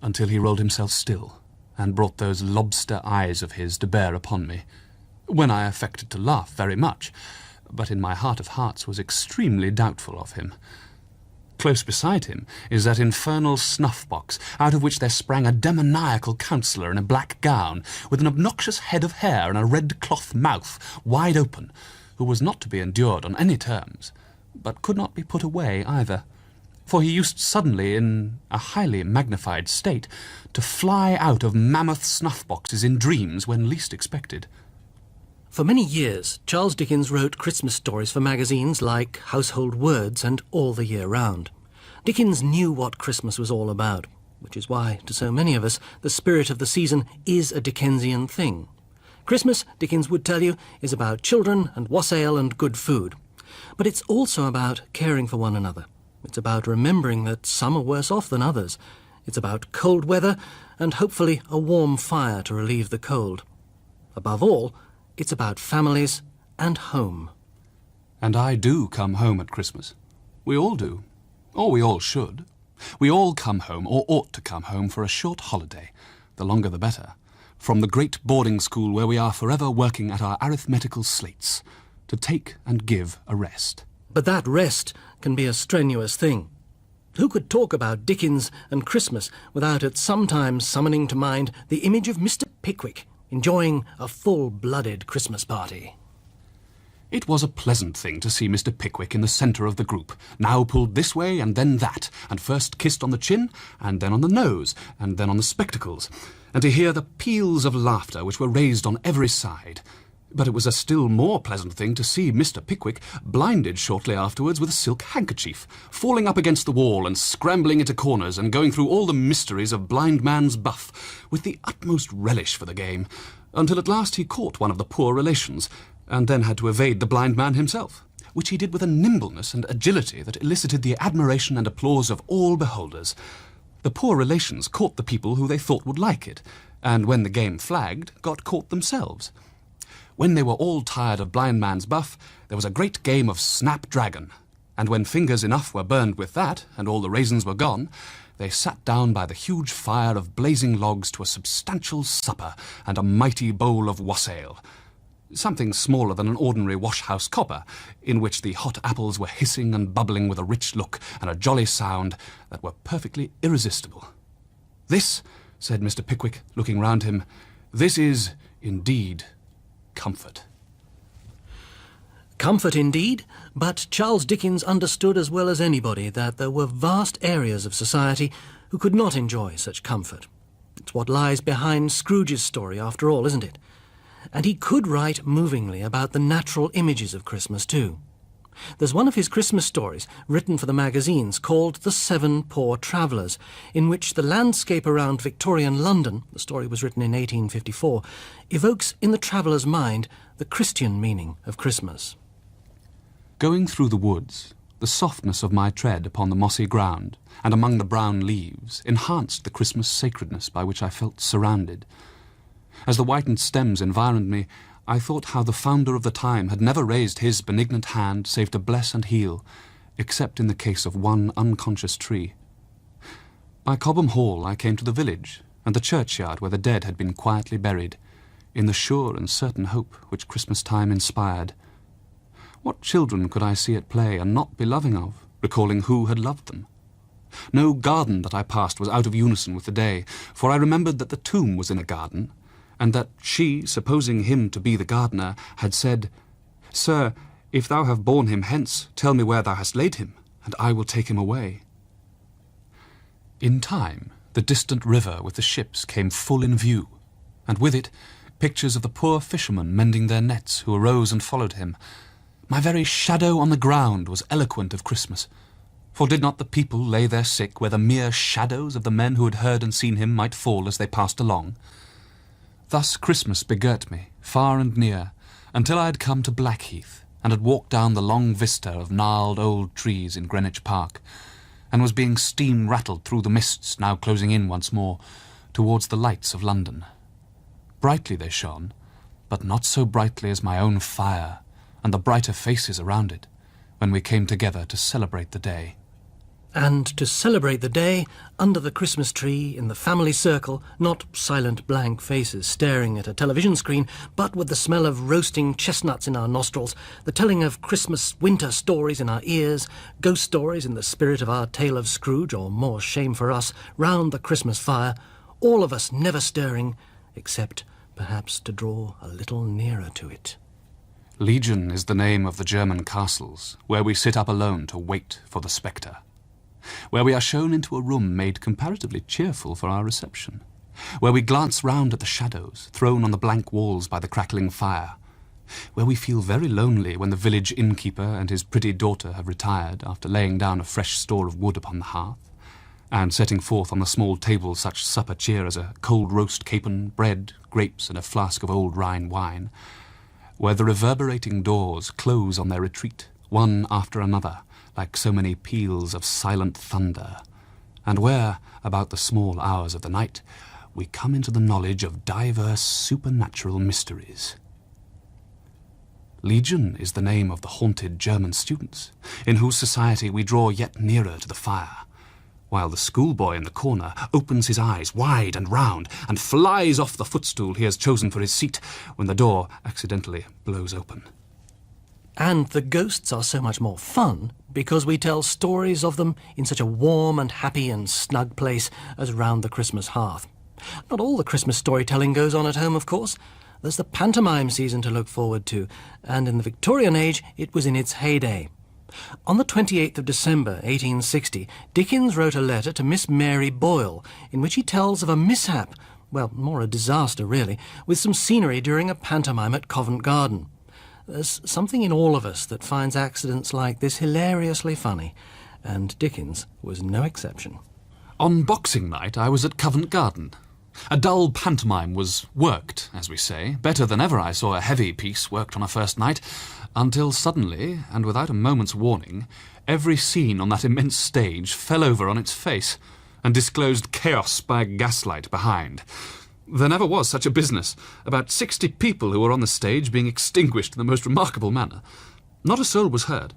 until he rolled himself still, and brought those lobster eyes of his to bear upon me, when I affected to laugh very much, but in my heart of hearts was extremely doubtful of him. Close beside him is that infernal snuff-box, out of which there sprang a demoniacal counsellor in a black gown, with an obnoxious head of hair and a red cloth mouth, wide open, who was not to be endured on any terms, but could not be put away either, for he used suddenly, in a highly magnified state, to fly out of mammoth snuff-boxes in dreams when least expected. For many years, Charles Dickens wrote Christmas stories for magazines like Household Words and All the Year Round. Dickens knew what Christmas was all about, which is why, to so many of us, the spirit of the season is a Dickensian thing. Christmas, Dickens would tell you, is about children and wassail and good food. But it's also about caring for one another. It's about remembering that some are worse off than others. It's about cold weather and hopefully a warm fire to relieve the cold. Above all, it's about families and home. And I do come home at Christmas. We all do. Or we all should. We all come home, or ought to come home, for a short holiday, the longer the better, from the great boarding school where we are forever working at our arithmetical slates, to take and give a rest. But that rest can be a strenuous thing. Who could talk about Dickens and Christmas without at sometimes summoning to mind the image of Mr. Pickwick enjoying a full-blooded Christmas party? It was a pleasant thing to see Mr. Pickwick in the centre of the group, now pulled this way and then that, and first kissed on the chin, and then on the nose, and then on the spectacles, and to hear the peals of laughter which were raised on every side. But it was a still more pleasant thing to see Mr. Pickwick blinded shortly afterwards with a silk handkerchief, falling up against the wall and scrambling into corners and going through all the mysteries of blind man's buff with the utmost relish for the game, until at last he caught one of the poor relations, and then had to evade the blind man himself, which he did with a nimbleness and agility that elicited the admiration and applause of all beholders. The poor relations caught the people who they thought would like it, and when the game flagged, got caught themselves. When they were all tired of blind man's buff, there was a great game of snap-dragon, and when fingers enough were burned with that, and all the raisins were gone, they sat down by the huge fire of blazing logs to a substantial supper and a mighty bowl of wassail, something smaller than an ordinary wash-house copper, in which the hot apples were hissing and bubbling with a rich look and a jolly sound that were perfectly irresistible. "This," said Mr. Pickwick, looking round him, "this is, indeed, comfort." Comfort indeed, but Charles Dickens understood as well as anybody that there were vast areas of society who could not enjoy such comfort. It's what lies behind Scrooge's story, after all, isn't it? And he could write movingly about the natural images of Christmas, too. There's one of his Christmas stories, written for the magazines, called The 7 Poor Travellers, in which the landscape around Victorian London, the story was written in 1854, evokes in the traveller's mind the Christian meaning of Christmas. Going through the woods, the softness of my tread upon the mossy ground and among the brown leaves enhanced the Christmas sacredness by which I felt surrounded. As the whitened stems environed me, I thought how the founder of the time had never raised his benignant hand save to bless and heal, except in the case of one unconscious tree. By Cobham Hall I came to the village and the churchyard where the dead had been quietly buried, in the sure and certain hope which Christmas time inspired. What children could I see at play and not be loving of, recalling who had loved them? No garden that I passed was out of unison with the day, for I remembered that the tomb was in a garden, and that she, supposing him to be the gardener, had said, "Sir, if thou have borne him hence, tell me where thou hast laid him, and I will take him away." In time, the distant river with the ships came full in view, and with it, pictures of the poor fishermen mending their nets who arose and followed him. My very shadow on the ground was eloquent of Christmas, for did not the people lay their sick where the mere shadows of the men who had heard and seen him might fall as they passed along? Thus Christmas begirt me, far and near, until I had come to Blackheath, and had walked down the long vista of gnarled old trees in Greenwich Park, and was being steam-rattled through the mists now closing in once more, towards the lights of London. Brightly they shone, but not so brightly as my own fire, and the brighter faces around it, when we came together to celebrate the day. And to celebrate the day, under the Christmas tree, in the family circle, not silent blank faces staring at a television screen, but with the smell of roasting chestnuts in our nostrils, the telling of Christmas winter stories in our ears, ghost stories in the spirit of our tale of Scrooge, or more shame for us, round the Christmas fire, all of us never stirring, except perhaps to draw a little nearer to it. Legion is the name of the German castles, where we sit up alone to wait for the spectre, where we are shown into a room made comparatively cheerful for our reception, where we glance round at the shadows thrown on the blank walls by the crackling fire, where we feel very lonely when the village innkeeper and his pretty daughter have retired after laying down a fresh store of wood upon the hearth, and setting forth on the small table such supper cheer as a cold roast capon, bread, grapes, and a flask of old Rhine wine, where the reverberating doors close on their retreat, one after another, like so many peals of silent thunder, and where, about the small hours of the night, we come into the knowledge of diverse supernatural mysteries. Legion is the name of the haunted German students, in whose society we draw yet nearer to the fire, while the schoolboy in the corner opens his eyes wide and round and flies off the footstool he has chosen for his seat when the door accidentally blows open. And the ghosts are so much more fun because we tell stories of them in such a warm and happy and snug place as round the Christmas hearth. Not all the Christmas storytelling goes on at home, of course. There's the pantomime season to look forward to, and in the Victorian age it was in its heyday. On the 28th of December 1860, Dickens wrote a letter to Miss Mary Boyle in which he tells of a mishap, well, more a disaster really, with some scenery during a pantomime at Covent Garden. There's something in all of us that finds accidents like this hilariously funny, and Dickens was no exception. On Boxing Night, I was at Covent Garden. A dull pantomime was worked, as we say. Better than ever I saw a heavy piece worked on a first night, until suddenly, and without a moment's warning, every scene on that immense stage fell over on its face, and disclosed chaos by gaslight behind. There never was such a business. About 60 people who were on the stage being extinguished in the most remarkable manner. Not a soul was heard.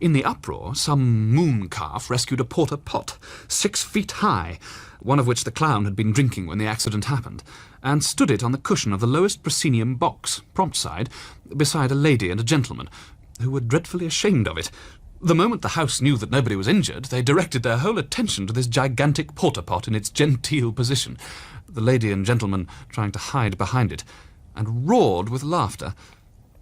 In the uproar, some moon calf rescued a porter pot, 6 feet high, one of which the clown had been drinking when the accident happened, and stood it on the cushion of the lowest proscenium box, prompt side, beside a lady and a gentleman, who were dreadfully ashamed of it. The moment the house knew that nobody was injured, they directed their whole attention to this gigantic porter-pot in its genteel position, the lady and gentleman trying to hide behind it, and roared with laughter.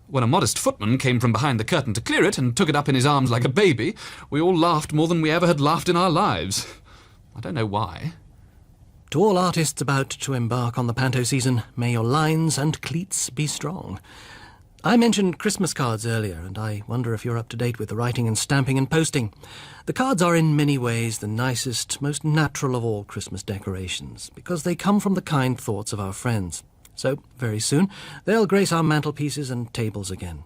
When a modest footman came from behind the curtain to clear it and took it up in his arms like a baby, we all laughed more than we ever had laughed in our lives. I don't know why. To all artists about to embark on the panto season, may your lines and cleats be strong. I mentioned Christmas cards earlier, and I wonder if you're up to date with the writing and stamping and posting. The cards are in many ways the nicest, most natural of all Christmas decorations, because they come from the kind thoughts of our friends. So, very soon, they'll grace our mantelpieces and tables again.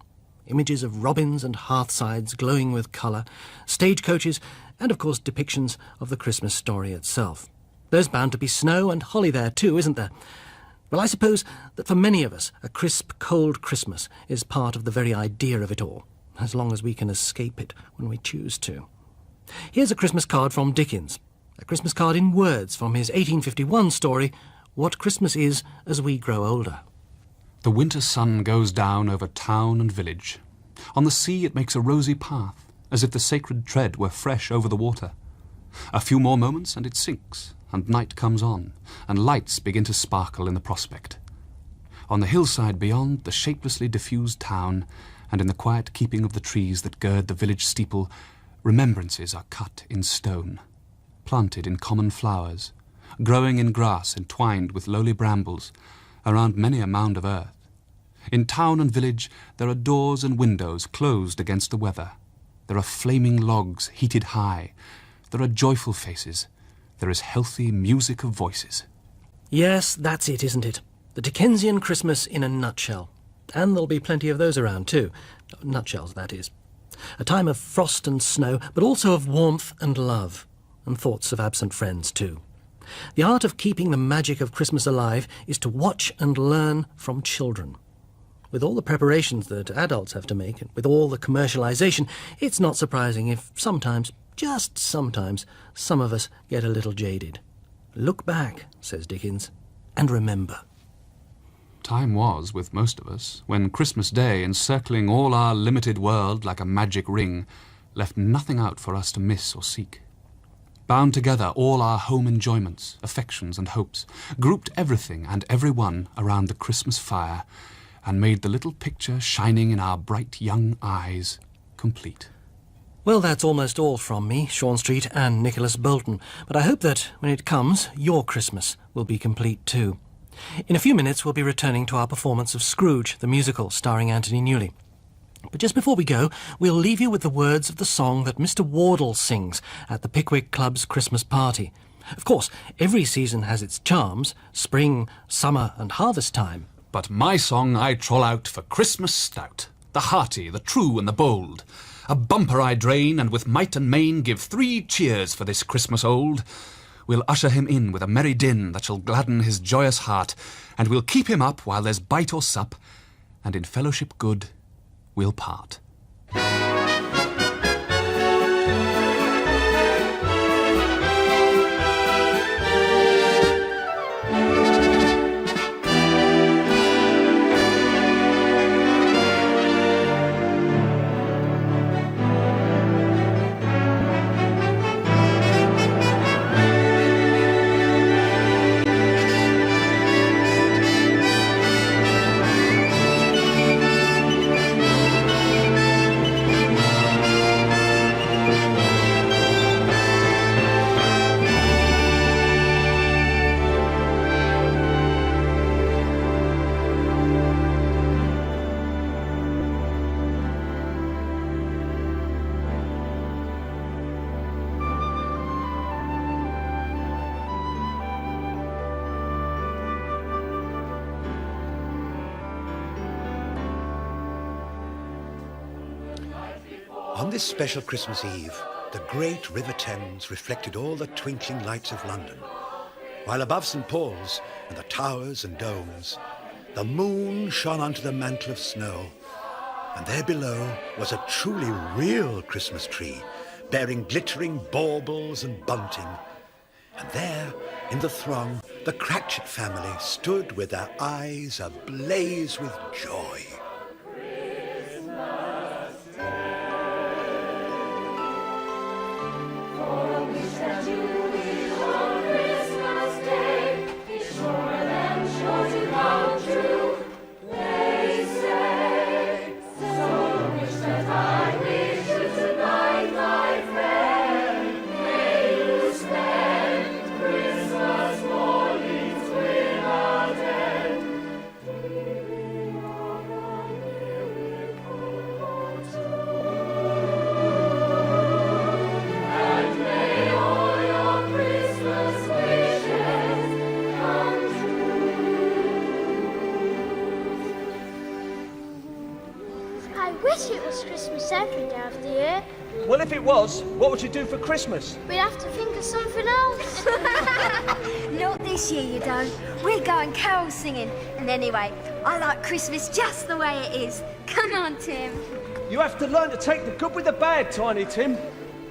Images of robins and hearthsides glowing with colour, stagecoaches, and of course depictions of the Christmas story itself. There's bound to be snow and holly there too, isn't there? Well, I suppose that for many of us, a crisp, cold Christmas is part of the very idea of it all, as long as we can escape it when we choose to. Here's a Christmas card from Dickens, a Christmas card in words from his 1851 story, What Christmas Is as We Grow Older. The winter sun goes down over town and village. On the sea it makes a rosy path, as if the sacred tread were fresh over the water. A few more moments and it sinks, and night comes on, and lights begin to sparkle in the prospect. On the hillside beyond, the shapelessly diffused town, and in the quiet keeping of the trees that gird the village steeple, remembrances are cut in stone, planted in common flowers, growing in grass entwined with lowly brambles, around many a mound of earth. In town and village there are doors and windows closed against the weather. There are flaming logs heated high. There are joyful faces. There is healthy music of voices. Yes, that's it, isn't it? The Dickensian Christmas in a nutshell. And there'll be plenty of those around too. Nutshells, that is. A time of frost and snow, but also of warmth and love, and thoughts of absent friends too. The art of keeping the magic of Christmas alive is to watch and learn from children. With all the preparations that adults have to make, and with all the commercialisation, it's not surprising if sometimes, just sometimes, some of us get a little jaded. Look back, says Dickens, and remember. Time was, with most of us, when Christmas Day, encircling all our limited world like a magic ring, left nothing out for us to miss or seek. Bound together all our home enjoyments, affections and hopes, grouped everything and everyone around the Christmas fire, and made the little picture shining in our bright young eyes complete. Well, that's almost all from me, Sean Street and Nicholas Bolton, but I hope that, when it comes, your Christmas will be complete too. In a few minutes we'll be returning to our performance of Scrooge, the musical, starring Anthony Newley. But just before we go, we'll leave you with the words of the song that Mr. Wardle sings at the Pickwick Club's Christmas party. Of course, every season has its charms, spring, summer and harvest time. But my song I troll out for Christmas stout, the hearty, the true and the bold. A bumper I drain, and with might and main give 3 cheers for this Christmas old. We'll usher him in with a merry din that shall gladden his joyous heart, and we'll keep him up while there's bite or sup, and in fellowship good we'll part. On this special Christmas Eve, the great River Thames reflected all the twinkling lights of London, while above St. Paul's and the towers and domes, the moon shone onto the mantle of snow, and there below was a truly real Christmas tree, bearing glittering baubles and bunting. And there, in the throng, the Cratchit family stood with their eyes ablaze with joy. Every day of the year. Well, if it was, what would you do for Christmas? We'd have to think of something else. Not this year, you don't. We're going carol singing. And anyway, I like Christmas just the way it is. Come on, Tim. You have to learn to take the good with the bad, Tiny Tim.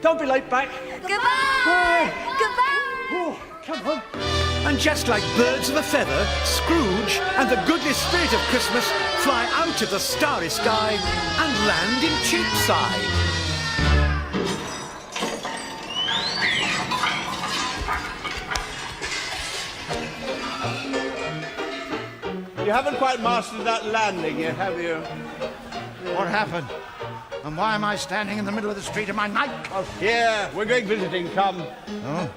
Don't be late back. Goodbye. Bye. Goodbye. Oh, come on. And just like birds of a feather, Scrooge and the goodly spirit of Christmas fly out of the starry sky and land in Cheapside. You haven't quite mastered that landing yet, have you? What happened? And why am I standing in the middle of the street in my nightclothes? Here, we're going visiting, come. Oh?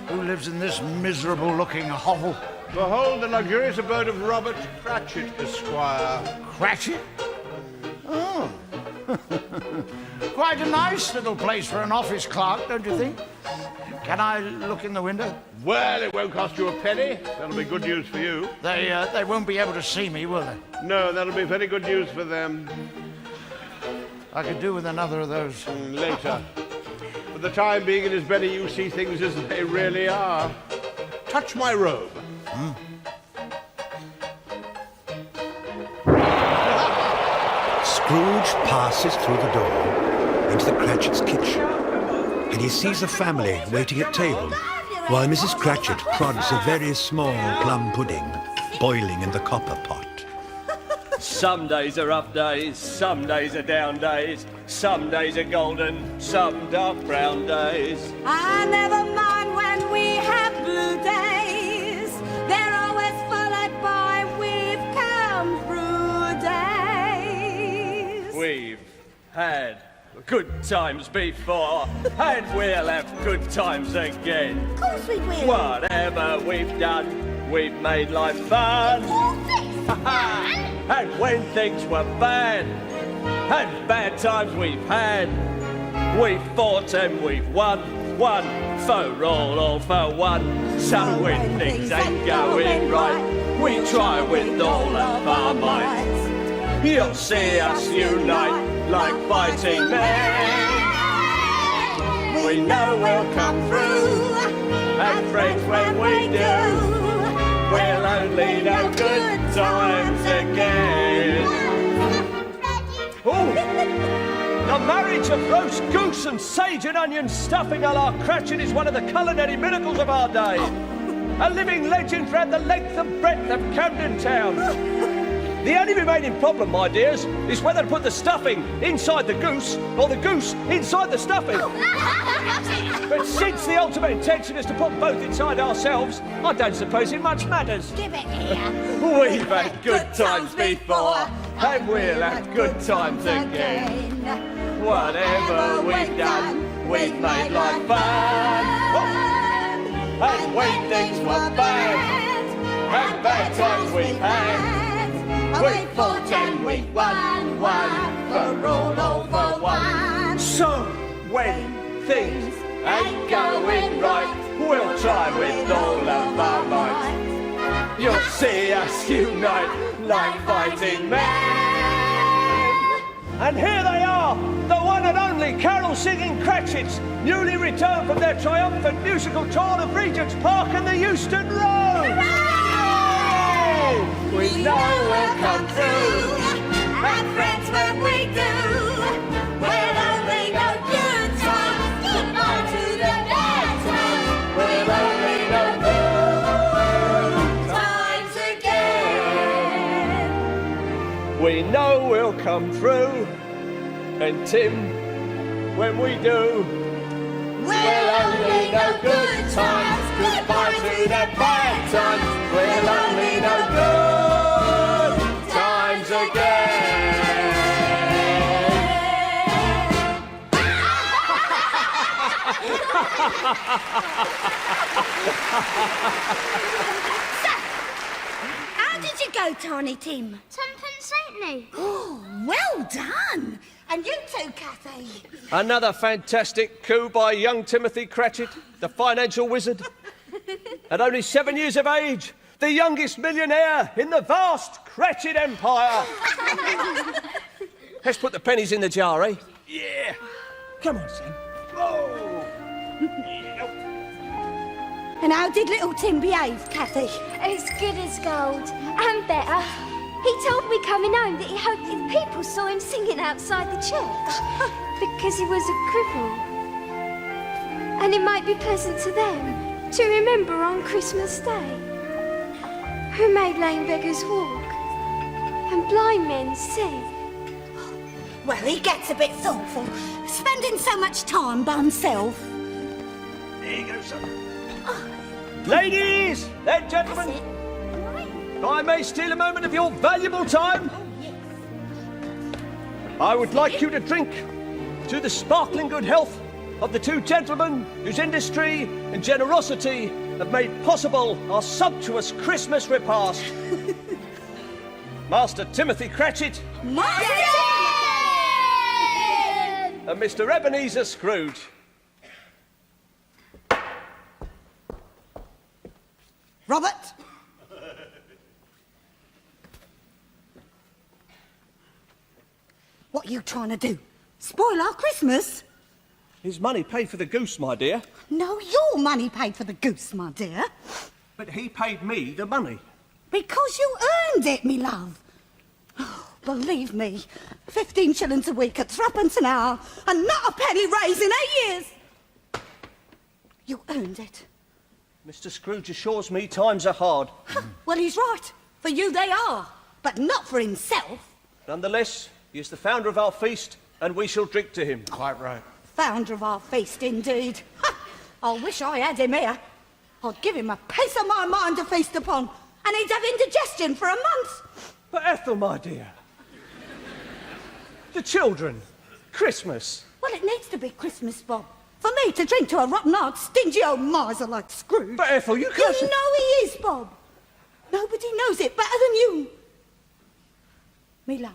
Who lives in this miserable-looking hovel? Behold the luxurious abode of Robert Cratchit, Esquire. Cratchit? Oh. Quite a nice little place for an office clerk, don't you think? Can I look in the window? Well, it won't cost you a penny. That'll be good news for you. They won't be able to see me, will they? No, that'll be very good news for them. I could do with another of those. Later. For the time being, it is better you see things as they really are. Touch my robe. Scrooge passes through the door into the Cratchit's kitchen, and he sees a family waiting at table, while Mrs. Cratchit prods a very small plum pudding boiling in the copper pot. Some days are up days, some days are down days, some days are golden, some dark brown days. I never mind when we have blue days. They're always followed by we've come through days. We've had good times before, and we'll have good times again. Of course we will. Whatever we've done, we've made life fun. And when things were bad, and bad times we've had, we've fought and we've won for all for one. So when things ain't going right, we try with all of our might. You'll see us unite like fighting men. We know we'll come through, and friends when we do, we'll only know good times again. Oh! The marriage of roast goose and sage and onion stuffing a la Cratchit is one of the culinary miracles of our day. A living legend throughout the length and breadth of Camden Town. The only remaining problem, my dears, is whether to put the stuffing inside the goose or the goose inside the stuffing. But since the ultimate intention is to put both inside ourselves, I don't suppose it much matters. Give it here. We've had good times before, and we'll have good times again. Whatever we've done, we've made life fun. Oh. And when things were bad, and bad times we've had, we fought and we won for all for one. So when things ain't going right, we'll try with all of our might. You'll see us unite like fighting men. And here they are, the one and only carol-singing Cratchits, newly returned from their triumphant musical tour of Regent's Park and the Euston Road. We know we'll come through, and friends when we do, we'll only know good times, goodbye to the bad times, we'll only know good times again. We know we'll come through, and Tim, when we do, we'll only know good times, goodbye to the bad times, we'll only know good times again. How did you go, Tiny Tim? 10pence halfpenny. Oh, well done. And you too, Cathy. Another fantastic coup by young Timothy Cratchit, the financial wizard. At only 7 years of age, the youngest millionaire in the vast Cratchit Empire. Let's put the pennies in the jar, eh? Yeah. Come on, Sam. Oh. And how did little Tim behave, Cathy? As good as gold, and better. He told me coming home that he hoped that people saw him singing outside the church because he was a cripple. And it might be pleasant to them to remember on Christmas Day? Who made lame beggars walk and blind men see? Well, he gets a bit thoughtful, spending so much time by himself. There you go, son. Ladies and gentlemen, if I may steal a moment of your valuable time, I would like you to drink to the sparkling good health of the two gentlemen whose industry and generosity have made possible our sumptuous Christmas repast. Master Timothy Cratchit and Mr. Ebenezer Scrooge. Robert? What are you trying to do? Spoil our Christmas? His money paid for the goose, my dear. No, your money paid for the goose, my dear. But he paid me the money. Because you earned it, me love. Oh, believe me, 15 shillings a week at 3p an hour and not a penny raise in 8 years. You earned it. Mr. Scrooge assures me times are hard. Well, he's right. For you they are, but not for himself. Nonetheless, he is the founder of our feast, and we shall drink to him. Quite right. Founder of our feast, indeed. I wish I had him here. I'd give him a piece of my mind to feast upon, and he'd have indigestion for a month. But Ethel, my dear, the children, Christmas. Well, it needs to be Christmas, Bob. For me to drink to a rotten-hearted, stingy old miser like Scrooge. But Ethel, you can't... You know he is, Bob. Nobody knows it better than you. Me love.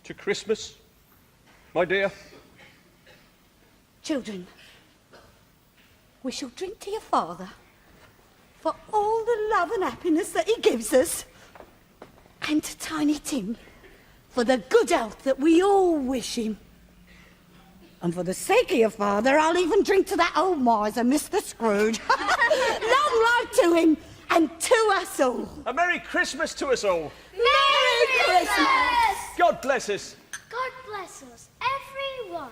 To Christmas, my dear. Children, we shall drink to your father for all the love and happiness that he gives us, and to Tiny Tim for the good health that we all wish him. And for the sake of your father, I'll even drink to that old miser, Mr. Scrooge. Long life to him and to us all. A Merry Christmas to us all. Merry Christmas! God bless us. God bless us, everyone.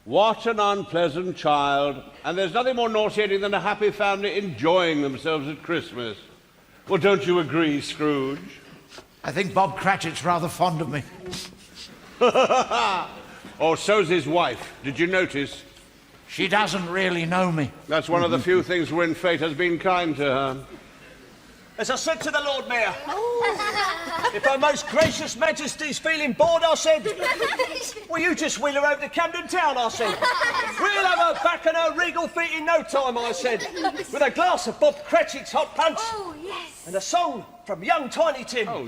What an unpleasant child. And there's nothing more nauseating than a happy family enjoying themselves at Christmas. Well, don't you agree, Scrooge? I think Bob Cratchit's rather fond of me. Oh, so's his wife. Did you notice? She doesn't really know me. That's one of the few things when fate has been kind to her. As I said to the Lord Mayor, if Her Most Gracious Majesty's feeling bored, I said, will you just wheel her over to Camden Town, I said. We'll have her back on her regal feet in no time, I said, with a glass of Bob Cratchit's hot punch. Oh, yes. And a song from young Tiny Tim. Oh,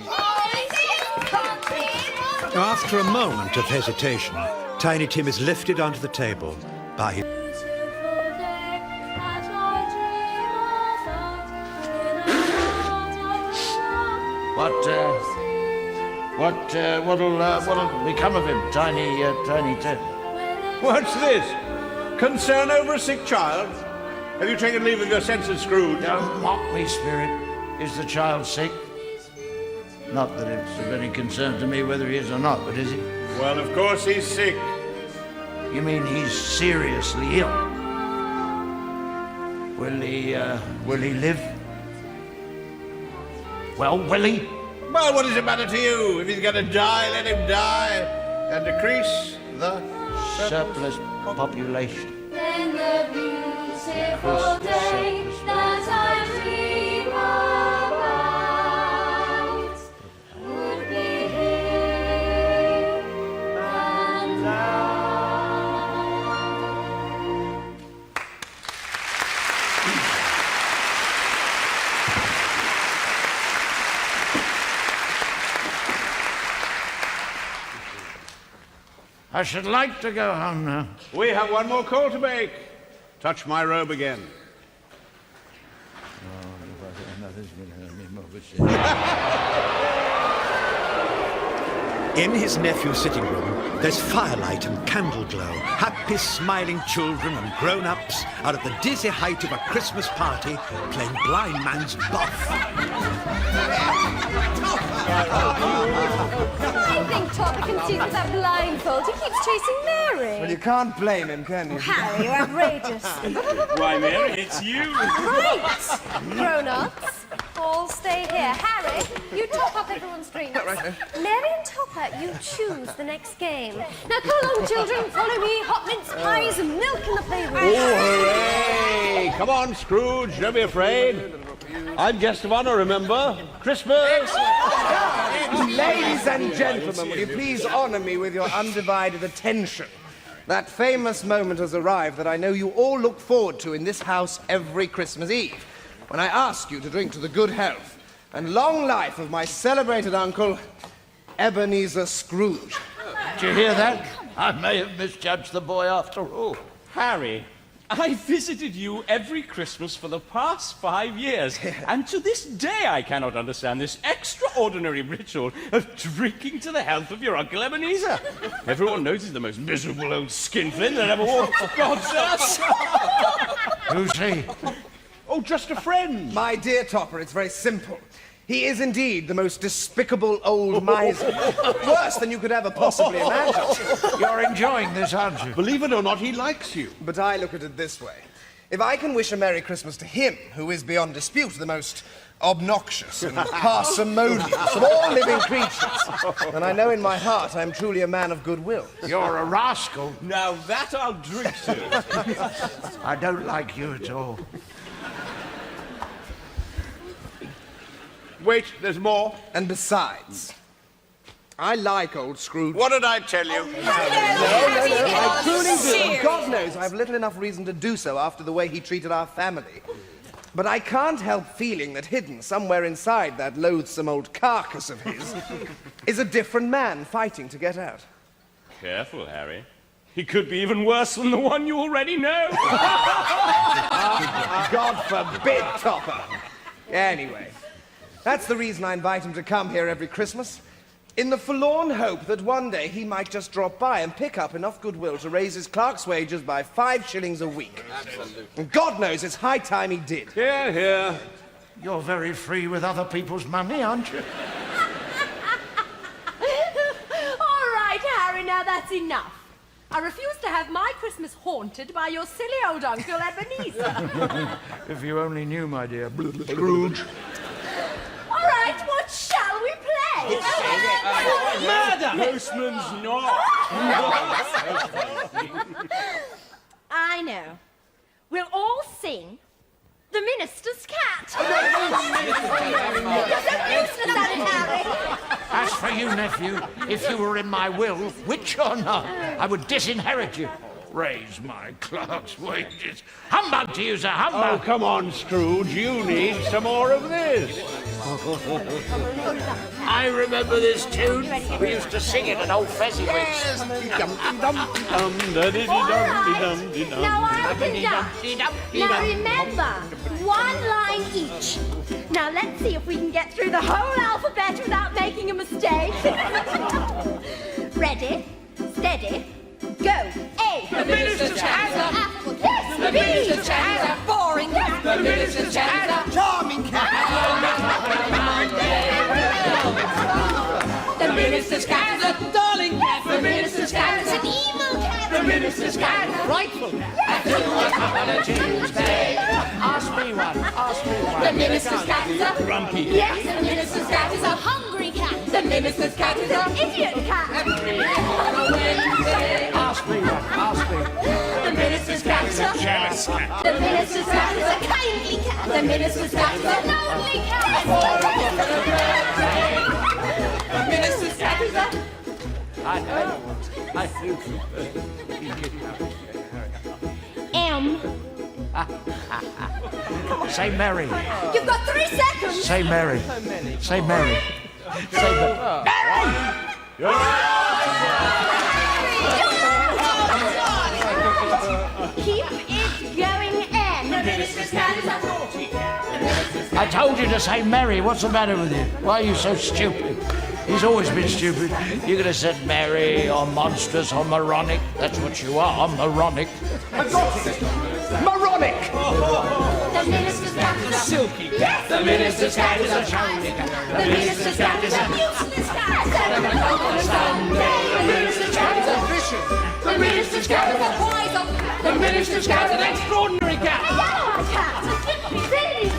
After a moment of hesitation, Tiny Tim is lifted onto the table by his... What'll become of him, Tiny Tim? What's this? Concern over a sick child? Have you taken leave of your senses, Scrooge? Don't mock me, Spirit. Is the child sick? Not that it's of any concern to me whether he is or not, but is he? Well, of course he's sick. You mean he's seriously ill? Will he live? Well, will he? Well, what does it matter to you? If he's going to die, let him die and decrease the surplus population. Then the beautiful day that I dream about would be here and now. I should like to go home now. We have one more call to make. Touch my robe again. In his nephew's sitting room, there's firelight and candle glow. Happy, smiling children and grown-ups are at the dizzy height of a Christmas party playing blind man's buff. I think Topper can see that blindfold. He keeps chasing Mary. Well, you can't blame him, can you? Harry, you're outrageous. Why, Mary, it's you. Right. Grown-ups, all stay here. Harry, you top up everyone's drinks. Right. Mary and Topper, you choose the next game. Now come along, children. Follow me. Hot mince pies and milk in the playroom. Oh, hooray! Come on, Scrooge, don't be afraid. I'm guest of honor, remember? Christmas! Ladies and gentlemen, will you please honor me with your undivided attention? That famous moment has arrived that I know you all look forward to in this house every Christmas Eve, when I ask you to drink to the good health and long life of my celebrated uncle, Ebenezer Scrooge. Did you hear that? I may have misjudged the boy after all. Harry, I visited you every Christmas for the past 5 years, and to this day I cannot understand this extraordinary ritual of drinking to the health of your Uncle Ebenezer. Everyone knows he's the most miserable old skinflint that ever walked God's earth. Who's he? Oh, just a friend. My dear Topper, it's very simple. He is indeed the most despicable old miser. Worse than you could ever possibly imagine. You're enjoying this, aren't you? Believe it or not, he likes you. But I look at it this way. If I can wish a Merry Christmas to him, who is beyond dispute the most obnoxious and parsimonious of all living creatures, then I know in my heart I'm truly a man of goodwill. You're a rascal. Now that I'll drink to. I don't like you at all. Wait, there's more. And besides, I like old Scrooge. What did I tell you? No, I truly do. God knows I have little enough reason to do so after the way he treated our family. But I can't help feeling that hidden somewhere inside that loathsome old carcass of his is a different man fighting to get out. Careful, Harry. He could be even worse than the one you already know. God forbid, Topper. Anyway, that's the reason I invite him to come here every Christmas, in the forlorn hope that one day he might just drop by and pick up enough goodwill to raise his clerk's wages by 5 shillings a week. Absolutely. And God knows it's high time he did. Here, here. You're very free with other people's money, aren't you? All right, Harry, now that's enough. I refuse to have my Christmas haunted by your silly old Uncle Ebenezer. If you only knew, my dear Scrooge. All right, what shall we play? Murder! Postman's knock. I know. We'll all sing The Minister's Cat. You're so useless at it, Harry. As for you, nephew, if you were in my will, which or not, I would disinherit you. Raise my clerk's wages. Humbug to you, sir, humbug! Oh, come on, Scrooge. You need some more of this. I remember this tune. We used to sing it at old Fezziwig's. Now I can dance. Now remember, one line each. Now let's see if we can get through the whole alphabet without making a mistake. Ready, steady, go. A. The minister's cat. Yes, The minister's cat. boring cat. The minister's cat. Charming cat. The minister's cat is a darling cat. The minister's cat is an evil cat. The minister's cat is a frightful cat. On a Tuesday. Ask me one, ask me one. The minister's cat is a grumpy cat. Yes, the minister's cat is a hungry cat. The minister's cat is An idiot cat. on a Wednesday. Ask me one, ask me. The minister's cat is a Jealous cat. The minister's cat is a kindly cat. The minister's cat is a lonely cat. The minister's cat is a I do. M. Say Mary. You've got 3 seconds. Say Mary. Say Mary. Say Mary. Mary! minister's cat is a naughty cat. The minister's cat. I told you to say Mary. What's the matter with you? Why are you so stupid? He's always been stupid. You could have said Mary or monstrous or moronic. That's what you are, moronic. I got it. Moronic. The minister's cat is a silky cat. The minister's cat is a shiny cat. The minister's cat is a useless cat. Sentimental on a Sunday. The minister's cat is a vicious. The minister's cat is a poison. The minister's cat is an extraordinary cat. A yellow cat. A dippy, silly,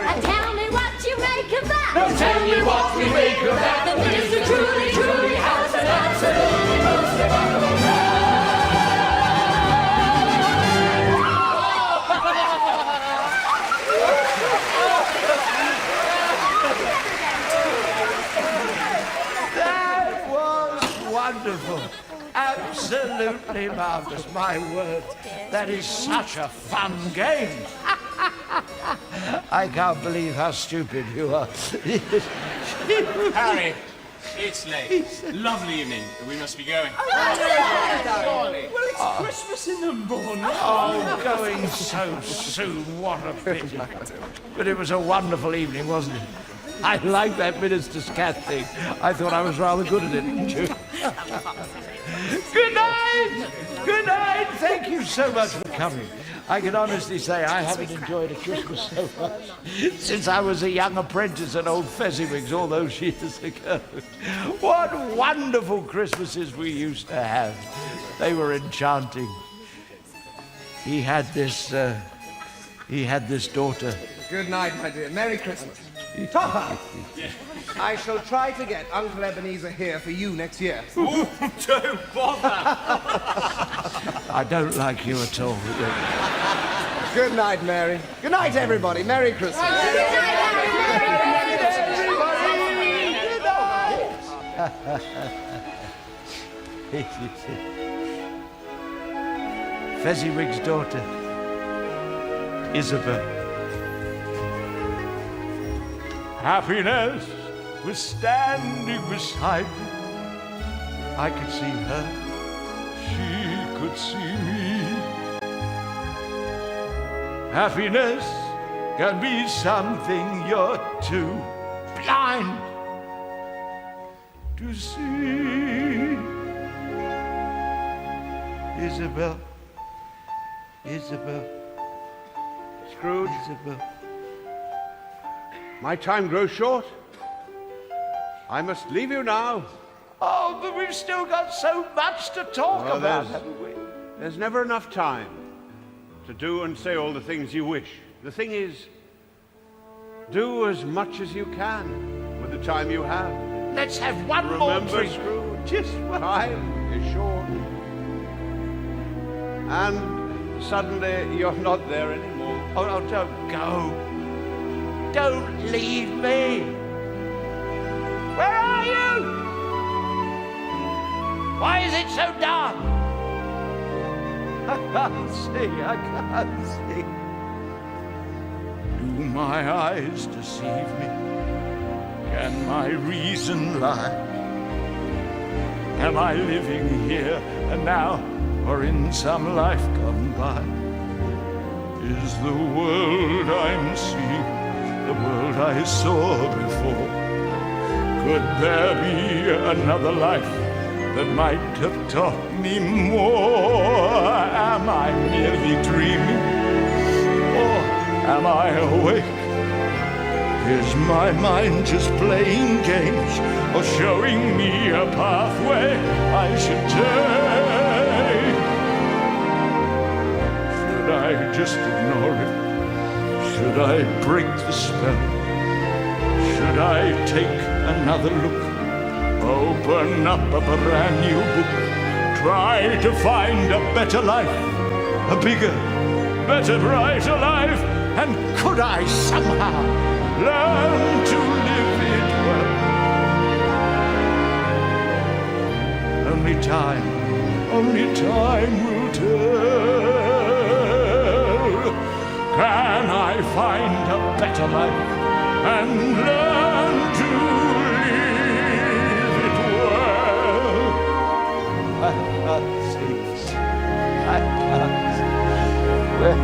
and tell me what you make of that. Now tell me what we make of that. The minister truly, truly has an absolutely most remarkable cat. That was wonderful. Absolutely marvellous. My word. That is such a fun game. I can't believe how stupid you are. Harry, it's late. Lovely evening. We must be going. Well, it's Christmas in the morning. Oh, going so soon. What a pity. But it was a wonderful evening, wasn't it? I like that minister's cat thing. I thought I was rather good at it, didn't you? Good night! Good night! Thank you so much for coming. I can honestly say I haven't enjoyed a Christmas so much since I was a young apprentice at old Fezziwig's all those years ago. What wonderful Christmases we used to have. They were enchanting. He had this daughter. Good night, my dear. Merry Christmas. Topper! I shall try to get Uncle Ebenezer here for you next year. Ooh, don't bother. I don't like you at all. Good night, Mary. Good night, everybody. Merry Christmas. Good night, Fezziwig's daughter, Isabel. Happiness was standing beside me. I could see her. She could see me. Happiness can be something you're too blind to see. Isabel. Isabel. Scrooge, Isabel. my time grows short. I must leave you now. Oh, but we've still got so much to talk Well, about, there's- haven't we? There's never enough time to do and say all the things you wish. The thing is, do as much as you can with the time you have. Let's have one more Remember, drink. Scrooge, Just one. time is short. And suddenly you're not there anymore. Oh, no, don't go. Don't leave me. Where are you? Why is it so dark? I can't see. I can't see. Do my eyes deceive me? Can my reason lie? Am I living here and now, or in some life gone by? Is the world I'm seeing the world I saw before? Could there be another life that might have taught me more? Am I merely dreaming, or am I awake? Is my mind just playing games, or showing me a pathway I should take? Should I just ignore it? Should I break the spell? Should I take another look? Open up a brand new book. Try to find a better life, a bigger, better, brighter life. And could I somehow learn to live it well? Only time will tell. Can I find a better life and learn to live it well? I can't see. I can't see. Well,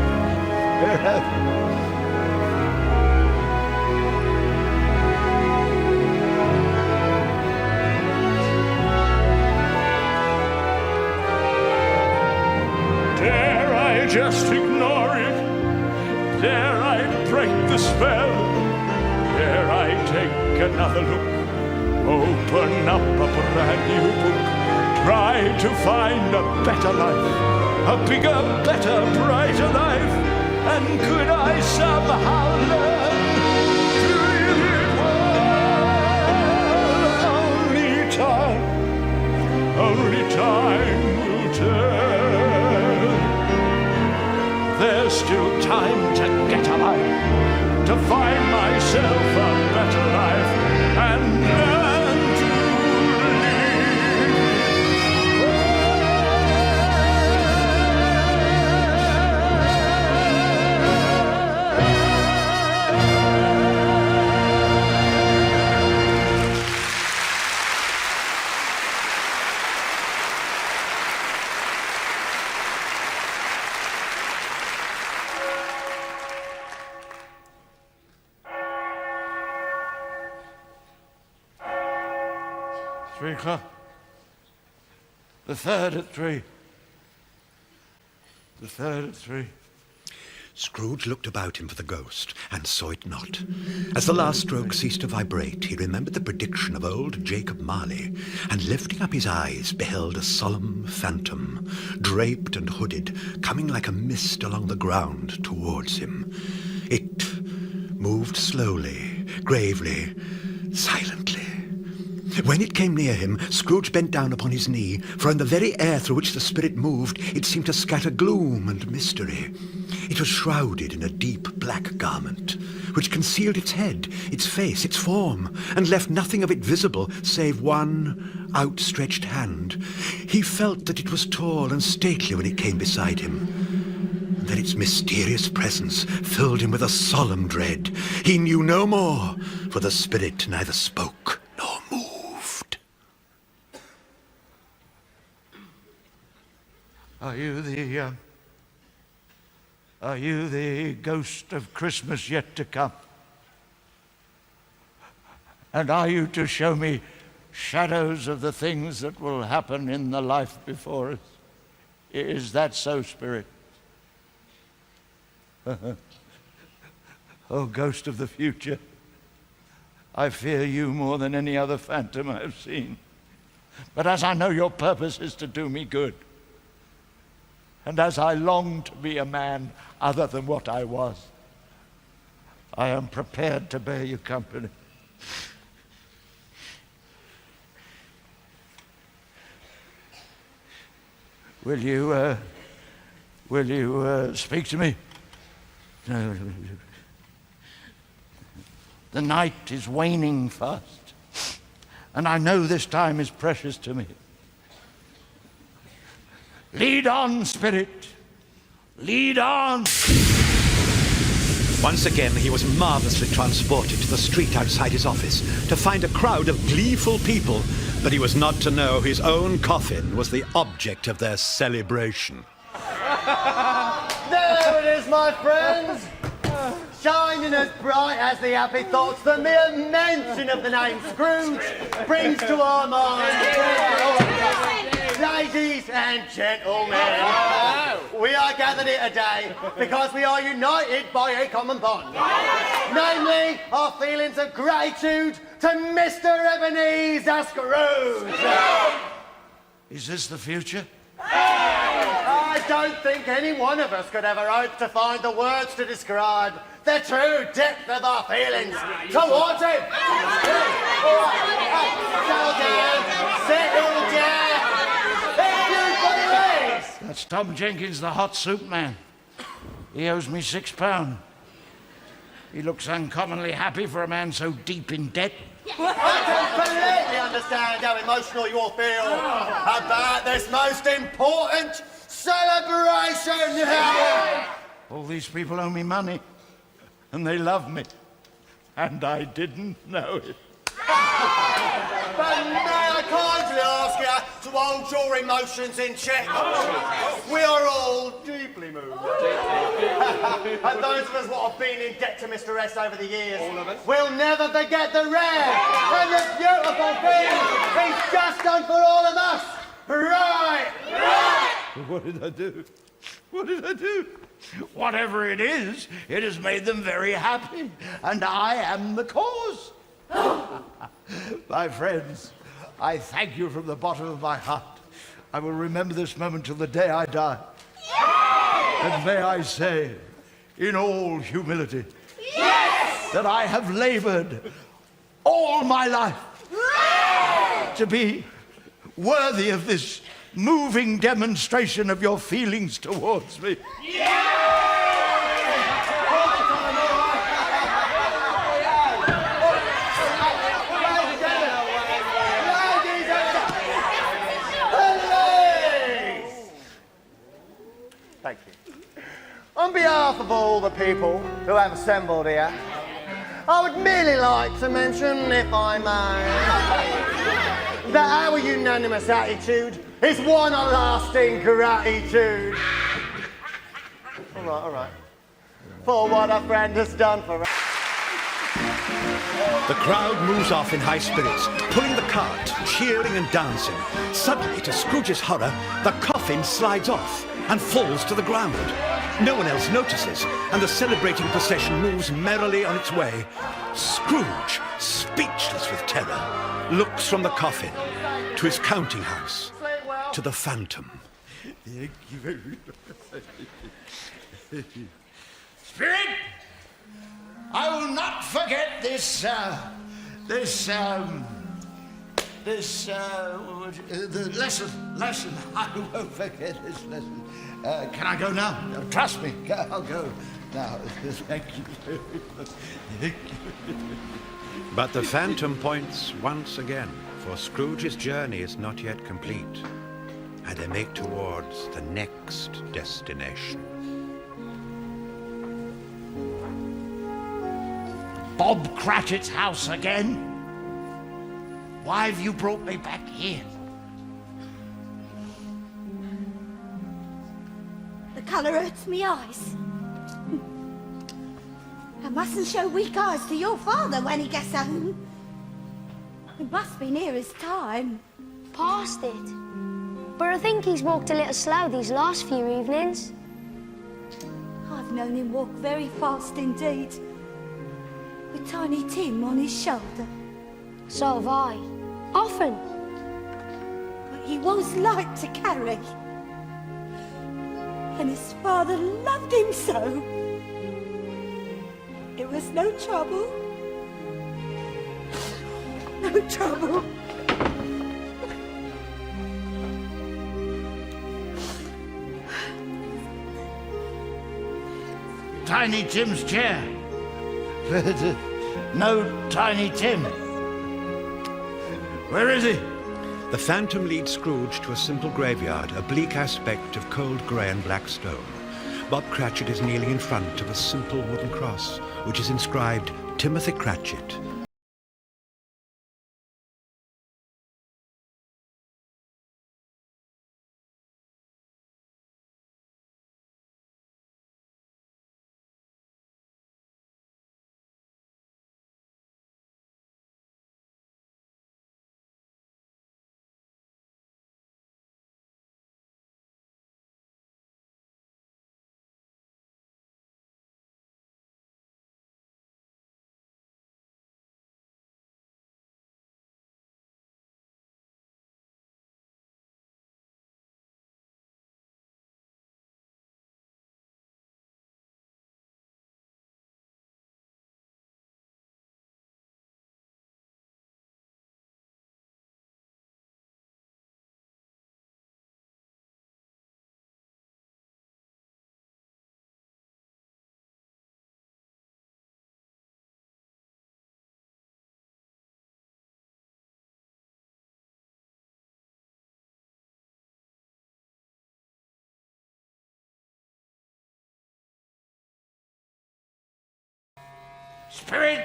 Dare I just ignore it? Dare I break the spell? Dare I take another look? Open up a brand new book. Try to find a better life, a bigger, better, brighter life. And could I somehow learn to live it well? Only time will tell. There's still time to get alive, to find myself a better life, and learn to $3. The third at 3. The third at 3. Scrooge looked about him for the ghost, and saw it not. As the last stroke ceased to vibrate, he remembered the prediction of old Jacob Marley, and lifting up his eyes, beheld a solemn phantom, draped and hooded, coming like a mist along the ground towards him. It moved slowly, gravely, silently. When it came near him, Scrooge bent down upon his knee, for in the very air through which the spirit moved, it seemed to scatter gloom and mystery. It was shrouded in a deep black garment, which concealed its head, its face, its form, and left nothing of it visible save one outstretched hand. He felt that it was tall and stately when it came beside him, and that its mysterious presence filled him with a solemn dread. He knew no more, for the spirit neither spoke nor moved. Are you the ghost of Christmas yet to come? And are you to show me shadows of the things that will happen in the life before us? Is that so, Spirit? Oh, ghost of the future, I fear you more than any other phantom I have seen. But as I know your purpose is to do me good, and as I long to be a man other than what I was, I am prepared to bear you company. Will you speak to me? The night is waning fast, and I know this time is precious to me. Lead on, Spirit. Lead on. Once again, he was marvelously transported to the street outside his office to find a crowd of gleeful people, but he was not to know his own coffin was the object of their celebration. There it is, my friends! Shining as bright as the happy thoughts the mere mention of the name Scrooge brings to our minds. Ladies and gentlemen, we are gathered here today because we are united by a common bond. Namely, our feelings of gratitude to Mr. Ebenezer Scrooge. Is this the future? I don't think any one of us could ever hope to find the words to describe the true depth of our feelings towards him. All right, settle down. That's Tom Jenkins, the hot soup man. He owes me £6. He looks uncommonly happy for a man so deep in debt. I completely understand how emotional you all feel about this most important celebration. All these people owe me money, and they love me, and I didn't know it. But may I kindly ask you to hold your emotions in check. We are all deeply moved. And those of us what have been in debt to Mr. S over the years, will never forget the rare and the beautiful thing he's just done for all of us. Right! What did I do? What did I do? Whatever it is, it has made them very happy, and I am the cause. My friends, I thank you from the bottom of my heart. I will remember this moment till the day I die. And may I say, in all humility, that I have labored all my life to be worthy of this moving demonstration of your feelings towards me. Thank you. On behalf of all the people who have assembled here, I would merely like to mention, if I may, that our unanimous attitude is one of lasting gratitude. All right. For what a friend has done for us. The crowd moves off in high spirits, pulling the cart, cheering and dancing. Suddenly, to Scrooge's horror, the coffin slides off and falls to the ground. No one else notices, and the celebrating procession moves merrily on its way. Scrooge, speechless with terror, looks from the coffin to his counting house, to the phantom. Thank you very much. Spirit, I will not forget the lesson. I won't forget this lesson. Can I go now? Trust me, I'll go now. Thank you very much. Thank you. But the phantom points once again, for Scrooge's journey is not yet complete, and they make towards the next destination. Bob Cratchit's house again? Why have you brought me back here? The colour hurts me eyes. I mustn't show weak eyes to your father when he gets home. It must be near his time. Past it. But I think he's walked a little slow these last few evenings. I've known him walk very fast indeed, with Tiny Tim on his shoulder. So have I. Often. But he was light to carry. And his father loved him so. It was no trouble. No trouble. Tiny Tim's chair. But no Tiny Tim. Where is he? The phantom leads Scrooge to a simple graveyard, a bleak aspect of cold grey and black stone. Bob Cratchit is kneeling in front of a simple wooden cross, which is inscribed Timothy Cratchit. Spirit,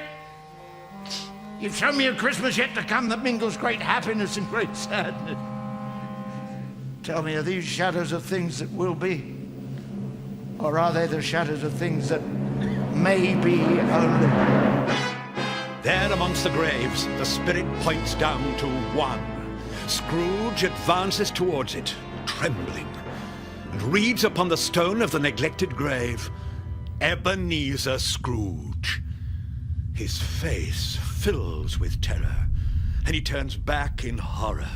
You've shown me a Christmas yet to come that mingles great happiness and great sadness. Tell me, are these shadows of things that will be? Or are they the shadows of things that may be only? There amongst the graves, the spirit points down to one. Scrooge advances towards it, trembling, and reads upon the stone of the neglected grave, Ebenezer Scrooge. His face fills with terror, and he turns back in horror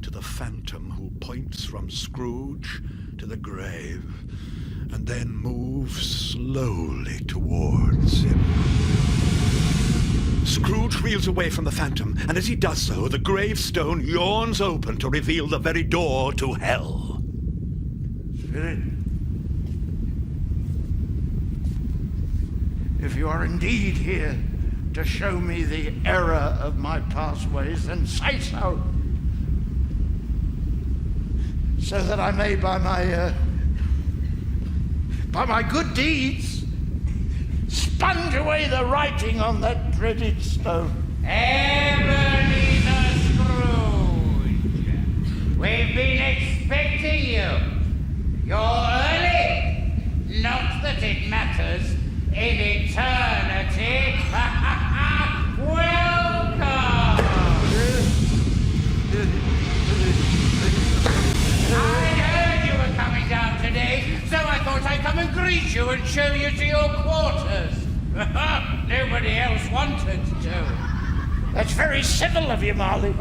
to the phantom who points from Scrooge to the grave, and then moves slowly towards him. Scrooge reels away from the phantom, and as he does so, the gravestone yawns open to reveal the very door to hell. Spirit, if you are indeed here to show me the error of my past ways, then say so. So that I may, by my good deeds, sponge away the writing on that dreaded stone. Ebenezer Scrooge, we've been expecting you. You're early. Not that it matters. In eternity. Welcome! I heard you were coming down today, so I thought I'd come and greet you and show you to your quarters. Nobody else wanted to. That's very civil of you, Marley.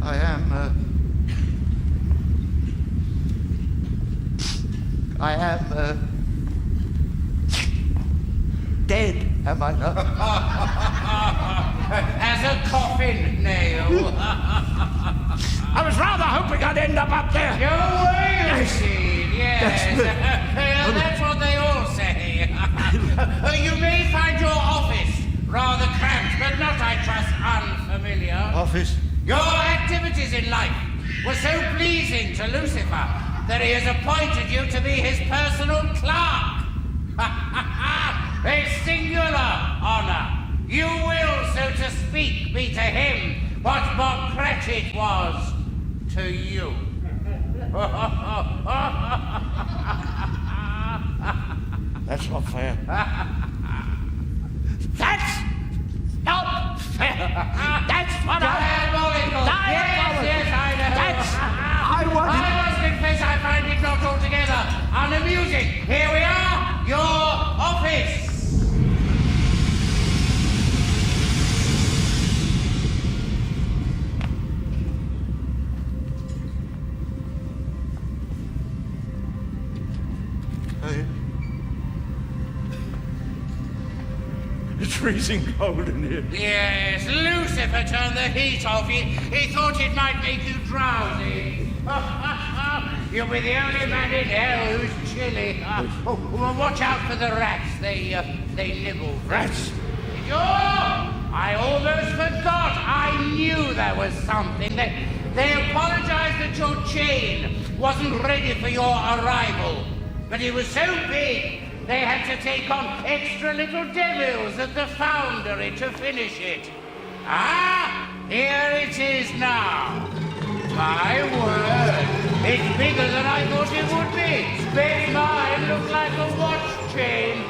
I am dead, am I not? As a coffin nail. I was rather hoping I'd end up there. You were, indeed, yes. That's what they all say. You may find your office rather cramped, but not, I trust, unfamiliar. Office? Your activities in life were so pleasing to Lucifer that he has appointed you to be his personal clerk. A singular honor. You will, so to speak, be to him what Bob Cratchit was to you. That's not fair. That's not fair. That's what Diabolical. Yes, I know. I must confess I find it not altogether unamusing. Here we are, your office. It's freezing cold in here. Yes, Lucifer turned the heat off. He thought it might make you drowsy. You'll be the only man in hell who's chilly. Well, watch out for the rats. They nibble. Rats? I almost forgot. I knew there was something. They apologized that your chain wasn't ready for your arrival. But it was so big, they had to take on extra little devils at the foundry to finish it. Ah, here it is now. My word, it's bigger than I thought it would be. Makes mine look like a watch chain.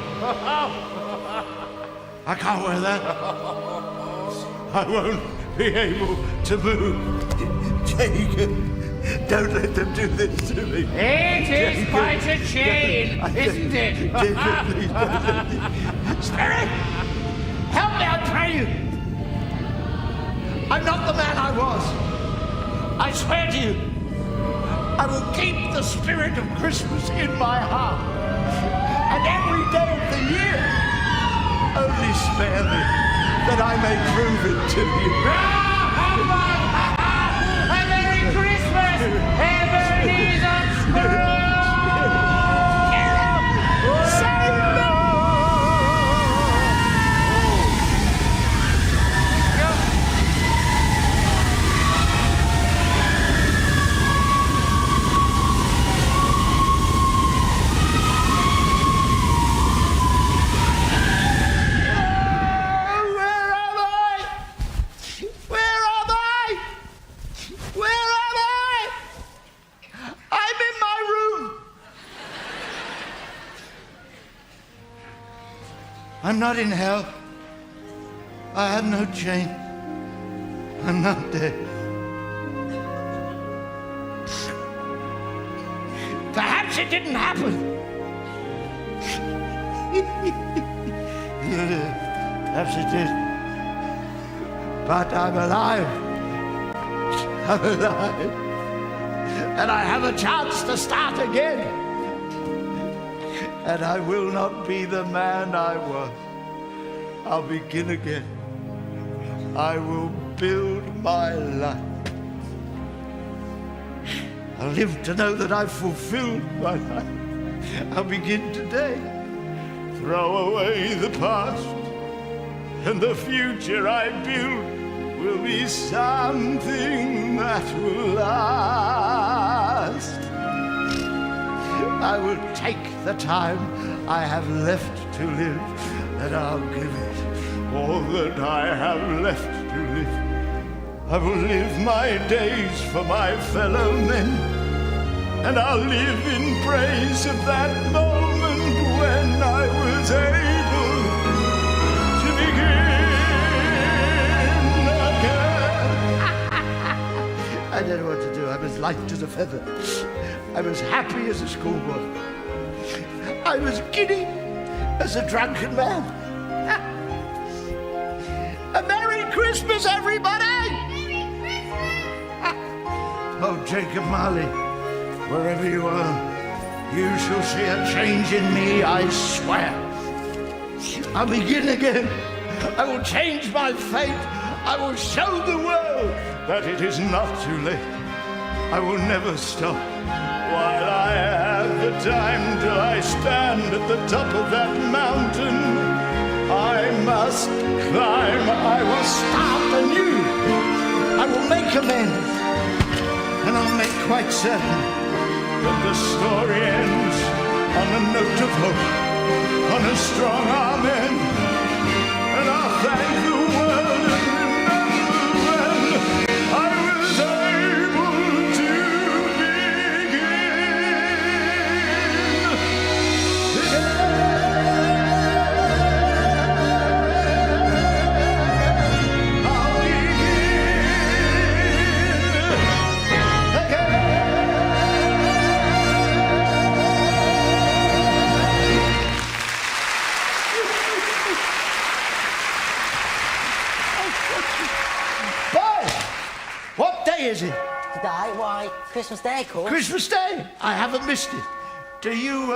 I can't wear that. I won't be able to move. Jacob, don't let them do this to me. It is quite a chain, isn't it? Jacob, please don't let me. Spirit, help me, I pray you. I'm not the man I was. I swear to you, I will keep the spirit of Christmas in my heart. And every day of the year, only spare me, that I may prove it to you. A Merry Christmas, Ebenezer Scrooge! I'm not in hell. I have no chain. I'm not dead. Perhaps it didn't happen. Perhaps it did. But I'm alive. I'm alive. And I have a chance to start again. And I will not be the man I was. I'll begin again. I will build my life. I'll live to know that I've fulfilled my life. I'll begin today. Throw away the past, and the future I build will be something that will last. I will take the time I have left to live, and I'll give it all that I have left to live. I will live my days for my fellow men, and I'll live in praise of that moment when I was able to begin again. I don't know what to do. I'm as light as a feather. I'm as happy as a schoolboy. I'm as giddy as a drunken man. A Merry Christmas, everybody! Merry Christmas! Oh, Jacob Marley, wherever you are, you shall see a change in me, I swear. I'll begin again. I will change my fate. I will show the world that it is not too late. I will never stop while I have the time till I stand at the top of that mountain. I must climb. I will start anew. I will make amends. And I'll make quite certain that the story ends on a note of hope, on a strong amen. And I'll thank the world and remember when I was able to is it? Today? Why, Christmas Day, of course. Christmas Day? I haven't missed it. Do you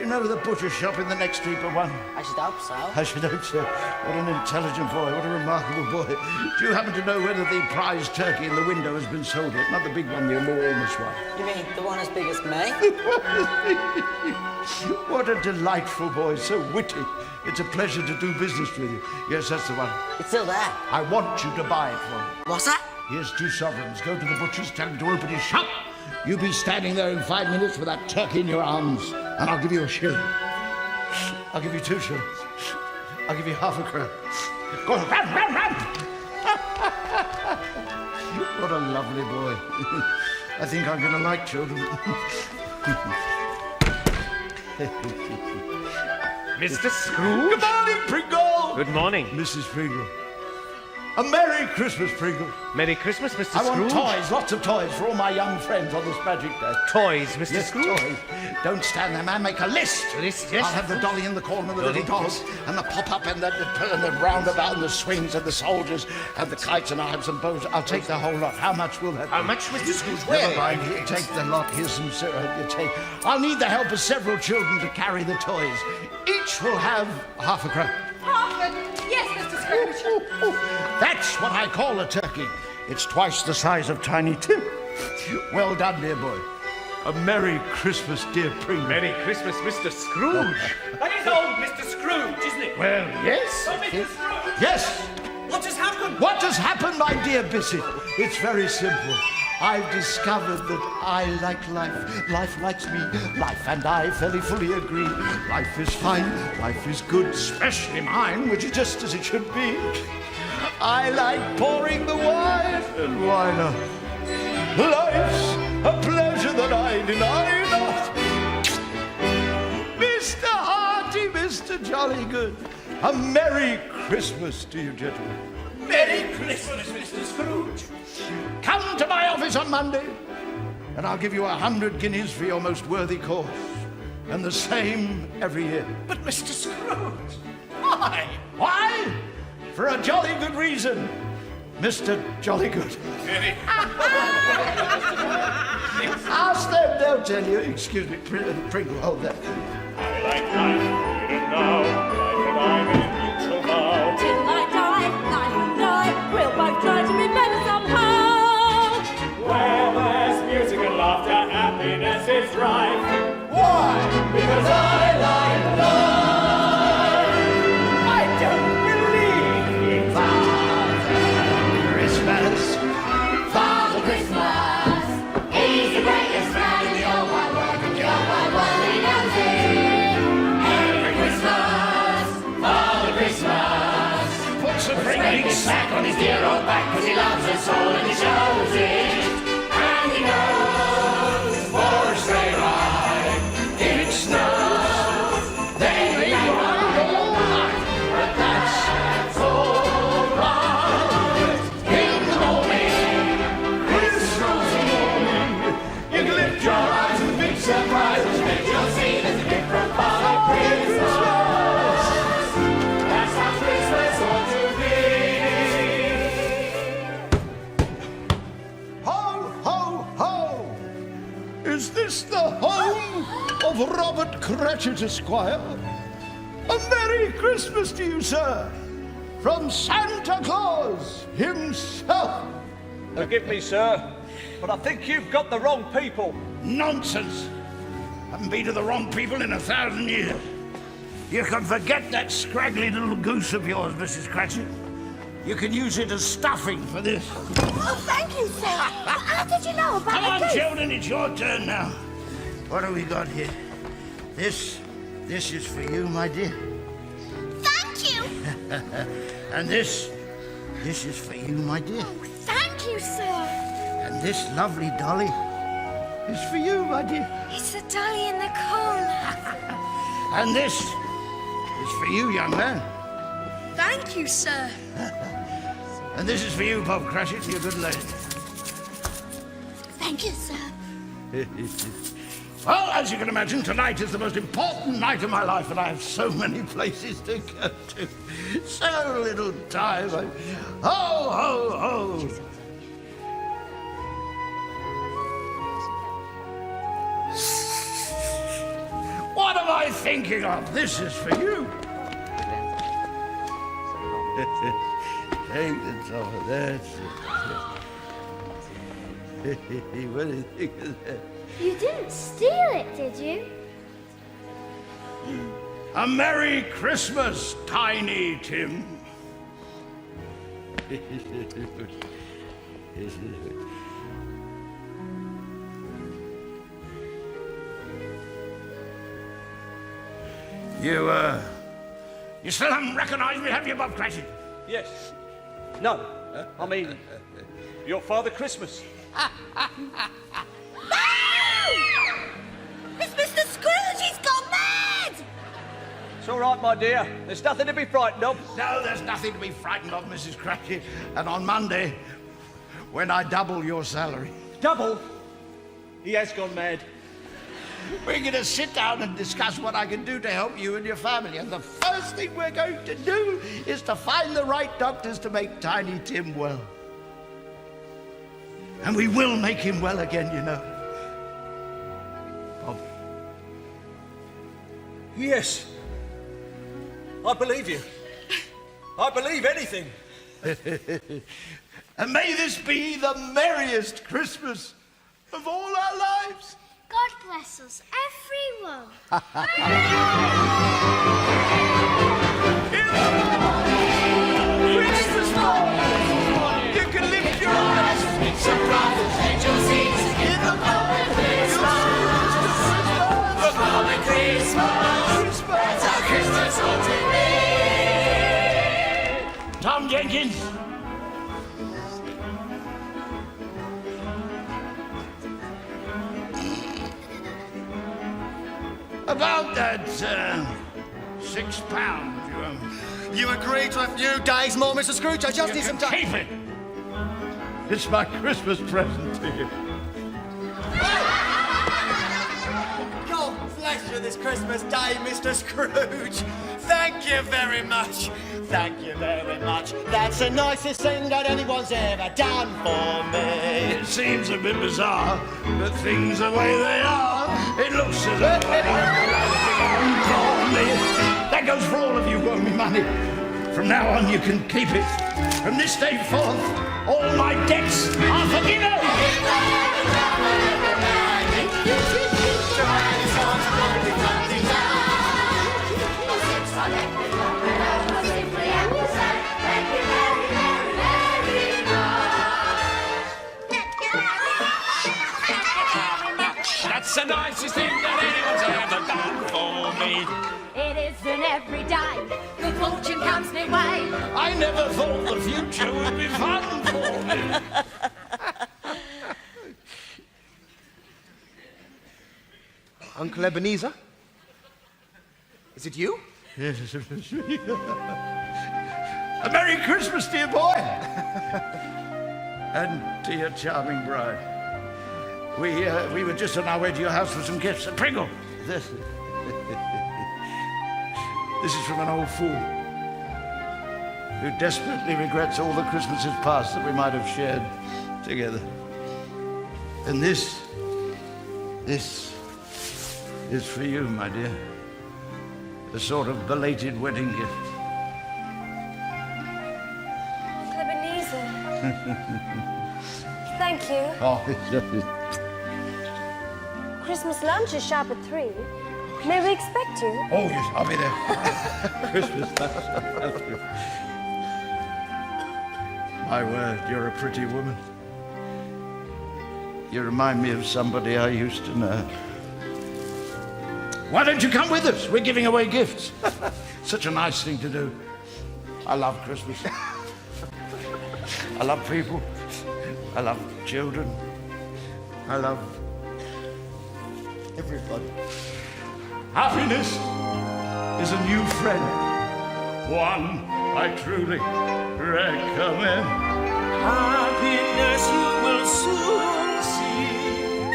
know the butcher shop in the next street but one? I should hope so. I should hope so. What an intelligent boy. What a remarkable boy. Do you happen to know whether the prize turkey in the window has been sold yet? Not the big one, the enormous one. You mean the one as big as me? What a delightful boy. So witty. It's a pleasure to do business with you. Yes, that's the one. It's still there. I want you to buy it for me. What's that? Here's 2 sovereigns. Go to the butcher's, tell him to open his shop. You be standing there in 5 minutes with that turkey in your arms, and I'll give you a shilling. I'll give you 2 shillings. I'll give you half a crown. Go on, run, run, run! What a lovely boy. I think I'm going to like children. Mr. Scrooge? Good morning, Pringle! Good morning. Mrs. Pringle. A Merry Christmas, Pringle. Merry Christmas, Mr. I Scrooge. want toys, lots of toys for all my young friends on this magic day. Toys, Mr. Yes, Scrooge? toys. Don't stand there, man. Make a list. List, yes. I'll have the dolly in the corner, the little Dolly, dolls, and the pop-up, and the roundabout, and the swings, and the soldiers, and the kites, and I'll have some bows. I'll take the whole lot. How much will that be? How much, Mr. Scrooge? Never mind. You take the lot. Here's some syrup. You take. I'll need the help of several children to carry the toys. Each will have half a crown. Yes, Mr. Scrooge. That's what I call a turkey. It's twice the size of Tiny Tim. Well done, dear boy. A Merry Christmas, dear Pringle. Merry Christmas, Mr. Scrooge. That is old Mr. Scrooge, isn't it? Well, yes. Oh, Mr. Scrooge! Yes. What has happened? What has happened, my dear Bissett? It's very simple. I've discovered that I like life. Life likes me. Life and I fairly fully agree. Life is fine. Life is good, especially mine, which is just as it should be. I like pouring the wine, and why not? Life's a pleasure that I deny not. Mr. Hearty, Mr. Mr. Jollygood. A Merry Christmas to you, gentlemen. Merry Christmas, Mr. Scrooge. Come to my office on Monday, and I'll give you 100 guineas for your most worthy cause. And the same every year. But, Mr. Scrooge, why? Why? For a jolly good reason, Mr. Jollygood. Ask them, they'll tell you. Excuse me, Pringle, hold that. I like life, here and now, life and I in mutual vow. Till I die, life and I, we'll both try to be better somehow. Where there's music and laughter, happiness is rife. Why? Because I like life. I don't believe in Father Christmas. Father Christmas. He's the greatest man in the whole wide world, and the whole wide world, he knows it. Every Christmas, Father Christmas puts a great great big sack on his dear old back, 'cause he loves us all and he shows it. And he knows for a straight ride, if it snows, then we know all night. But that's all right. In the morning, Christmas morning, you can lift your eyes with big surprises, make you'll see there's a gift from Father Christmas. That's how Christmas ought to be. Ho, ho, ho! Is this the home of Robert Cratchit, Esquire? A Merry Christmas to you, sir, from Santa Claus himself. Forgive me, sir, but I think you've got the wrong people. Nonsense! Haven't been to the wrong people in 1,000 years. You can forget that scraggly little goose of yours, Mrs. Cratchit. You can use it as stuffing for this. Oh, thank you, sir. How did you know about Come on, the goose? children, it's your turn now. What have we got here? This is for you, my dear. Thank you. And this is for you, my dear. Thank you, sir. And this lovely dolly is for you, my dear. It's the dolly in the corner. And this is for you, young man. Thank you, sir. And this is for you, Bob Cratchit, you good lady. Thank you, sir. Well, as you can imagine, tonight is the most important night of my life, and I have so many places to go to. So little time. Ho, ho, ho! What am I thinking of? This is for you. Take the top of that. What do you think of that? You didn't steal it, did you? A Merry Christmas, Tiny Tim. You still haven't recognized me, have you, Bob Cratchit? Yes. No. I mean, your Father Christmas. It's Mr. Scrooge! He's gone mad! It's all right, my dear. There's nothing to be frightened of. No, there's nothing to be frightened of, Mrs. Cratchit. And on Monday, when I double your salary... Double? He has gone mad. We're going to sit down and discuss what I can do to help you and your family. And the first thing we're going to do is to find the right doctors to make Tiny Tim well. And we will make him well again, you know. Bob. Yes. I believe you. I believe anything. And may this be the merriest Christmas of all our lives. God bless us, everyone. Christmas morning, you can lift your eyes, surprise, and you'll see in the morning Christmas. The morning Christmas, that's how Christmas ought to be. Tom Jenkins. About that £6 you owe me. You agree to a few days more, Mr. Scrooge? I just need some time. Keep it! It's my Christmas present to you. God bless you this Christmas day, Mr. Scrooge. Thank you very much. Thank you very much. That's the nicest thing that anyone's ever done for me. It seems a bit bizarre, but things the way they are. It looks as though that goes for all of you who owe me money. From now on, you can keep it. From this day forth, all my debts are forgiven. That's the nicest thing that anyone's ever done for me. It isn't every day good fortune comes my way. I never thought the future would be fun for me. Uncle Ebenezer? Is it you? Yes, a Merry Christmas, dear boy. And to your charming bride. We were just on our way to your house for some gifts. Pringle! This is from an old fool who desperately regrets all the Christmases past that we might have shared together. And this is for you, my dear. A sort of belated wedding gift. Ebenezer. Thank you. Oh, Christmas lunch is sharp at 3. May we expect you? oh yes, I'll be there. Christmas lunch. My word, you're a pretty woman. You remind me of somebody I used to know. Why don't you come with us? We're giving away gifts. Such a nice thing to do. I love Christmas. I love people. I love children. I love everybody. Happiness is a new friend. One I truly recommend. Happiness you will soon see.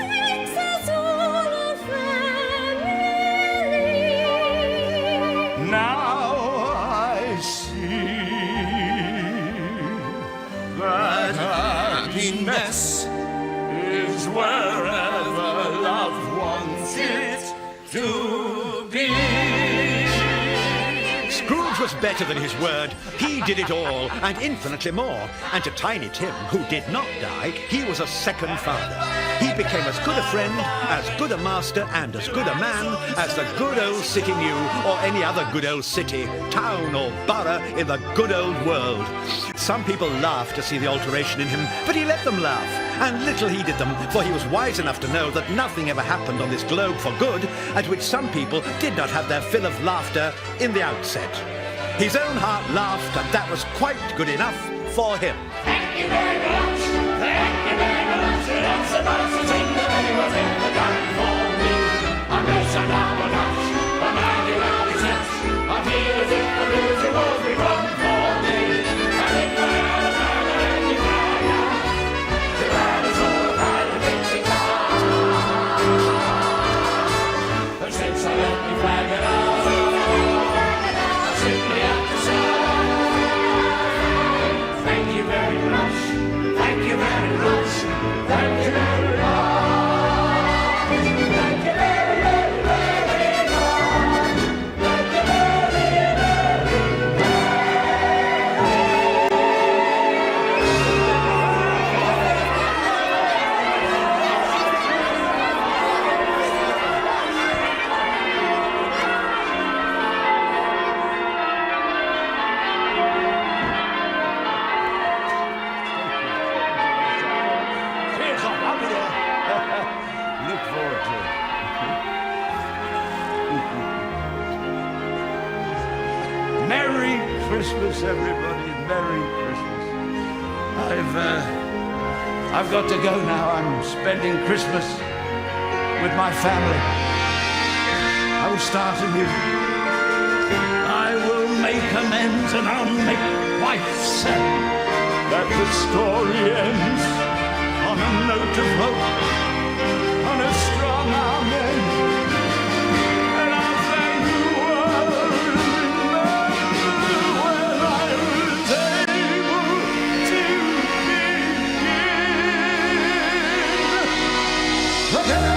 Makes us all a family. Now I see that happiness is wherever loved ones it to be. Scrooge was better than his word. He did it all, and infinitely more. And to Tiny Tim, who did not die, he was a second father. He became as good a friend, as good a master, and as good a man as the good old city knew, or any other good old city, town, or borough in the good old world. Some people laughed to see the alteration in him, but he let them laugh. And little heeded them, for he was wise enough to know that nothing ever happened on this globe for good, at which some people did not have their fill of laughter in the outset. His own heart laughed, and that was quite good enough for him. Thank you very much. Thank you very much. That's the nicest thing that anyone's ever done for me. I'm rich and I'm a dash. I'm minding all these nets. I feel as if the blues are all be run for me. And if I had a man and any fire, the man is all the kind of Dixie car. And since I let me flag it out, I simply have to say, thank you very much. Thank you very much. Thank you very much. Thank you very, very, very much. Thank you very, Cheers, I'll be there. Look forward to it. Merry Christmas, everybody. Merry Christmas. I've got to go now. I'm spending Christmas with my family. I will start anew I will make amends and I'll make wife say that the story ends on a note of hope, on a strong amen. And I'll thank the world and remember when I was able to begin again.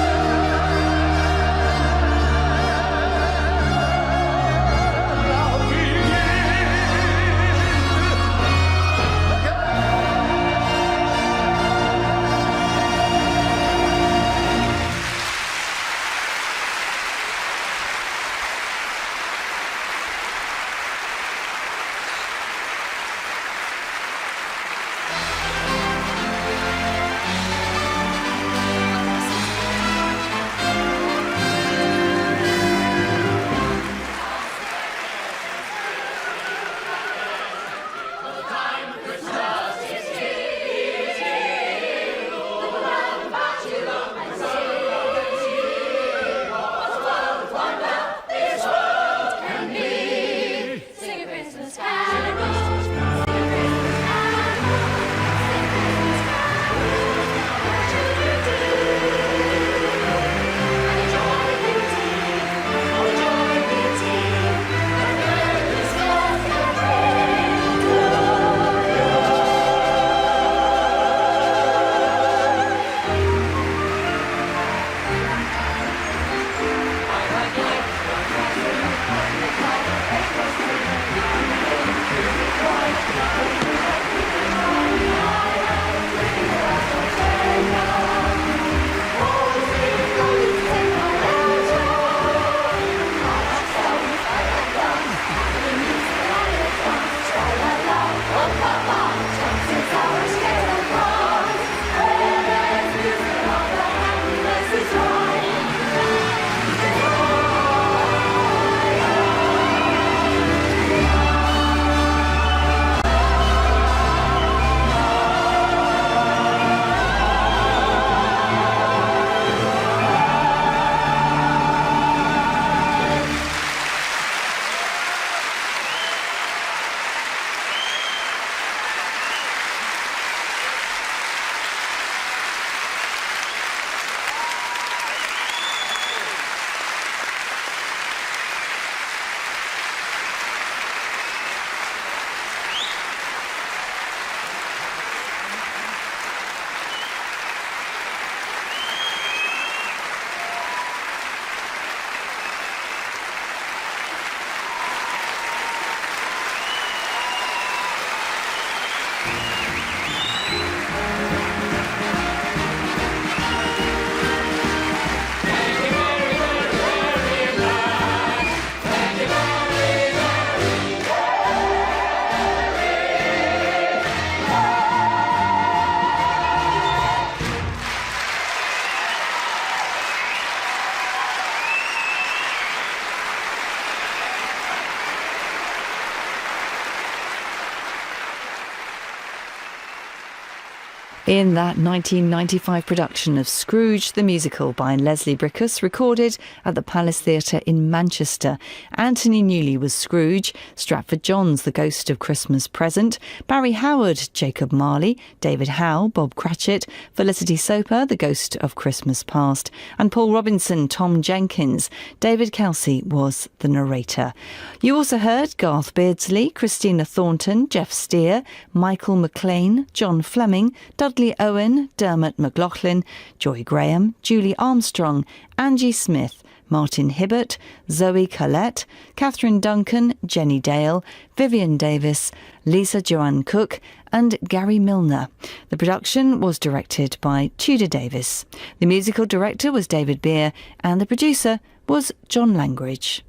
In that 1995 production of Scrooge the Musical by Leslie Brickus, recorded at the Palace Theatre in Manchester, Anthony Newley was Scrooge, Stratford Johns the Ghost of Christmas Present, Barry Howard, Jacob Marley, David Howe, Bob Cratchit, Felicity Soper, the Ghost of Christmas Past, and Paul Robinson, Tom Jenkins. David Kelsey was the narrator. You also heard Garth Beardsley, Christina Thornton, Jeff Steer, Michael McLean, John Fleming, Dudley Owen, Dermot McLaughlin, Joy Graham, Julie Armstrong, Angie Smith, Martin Hibbert, Zoe Collette, Catherine Duncan, Jenny Dale, Vivian Davis, Lisa Joanne Cook and Gary Milner. The production was directed by Tudor Davis. The musical director was David Beer and the producer was John Langridge.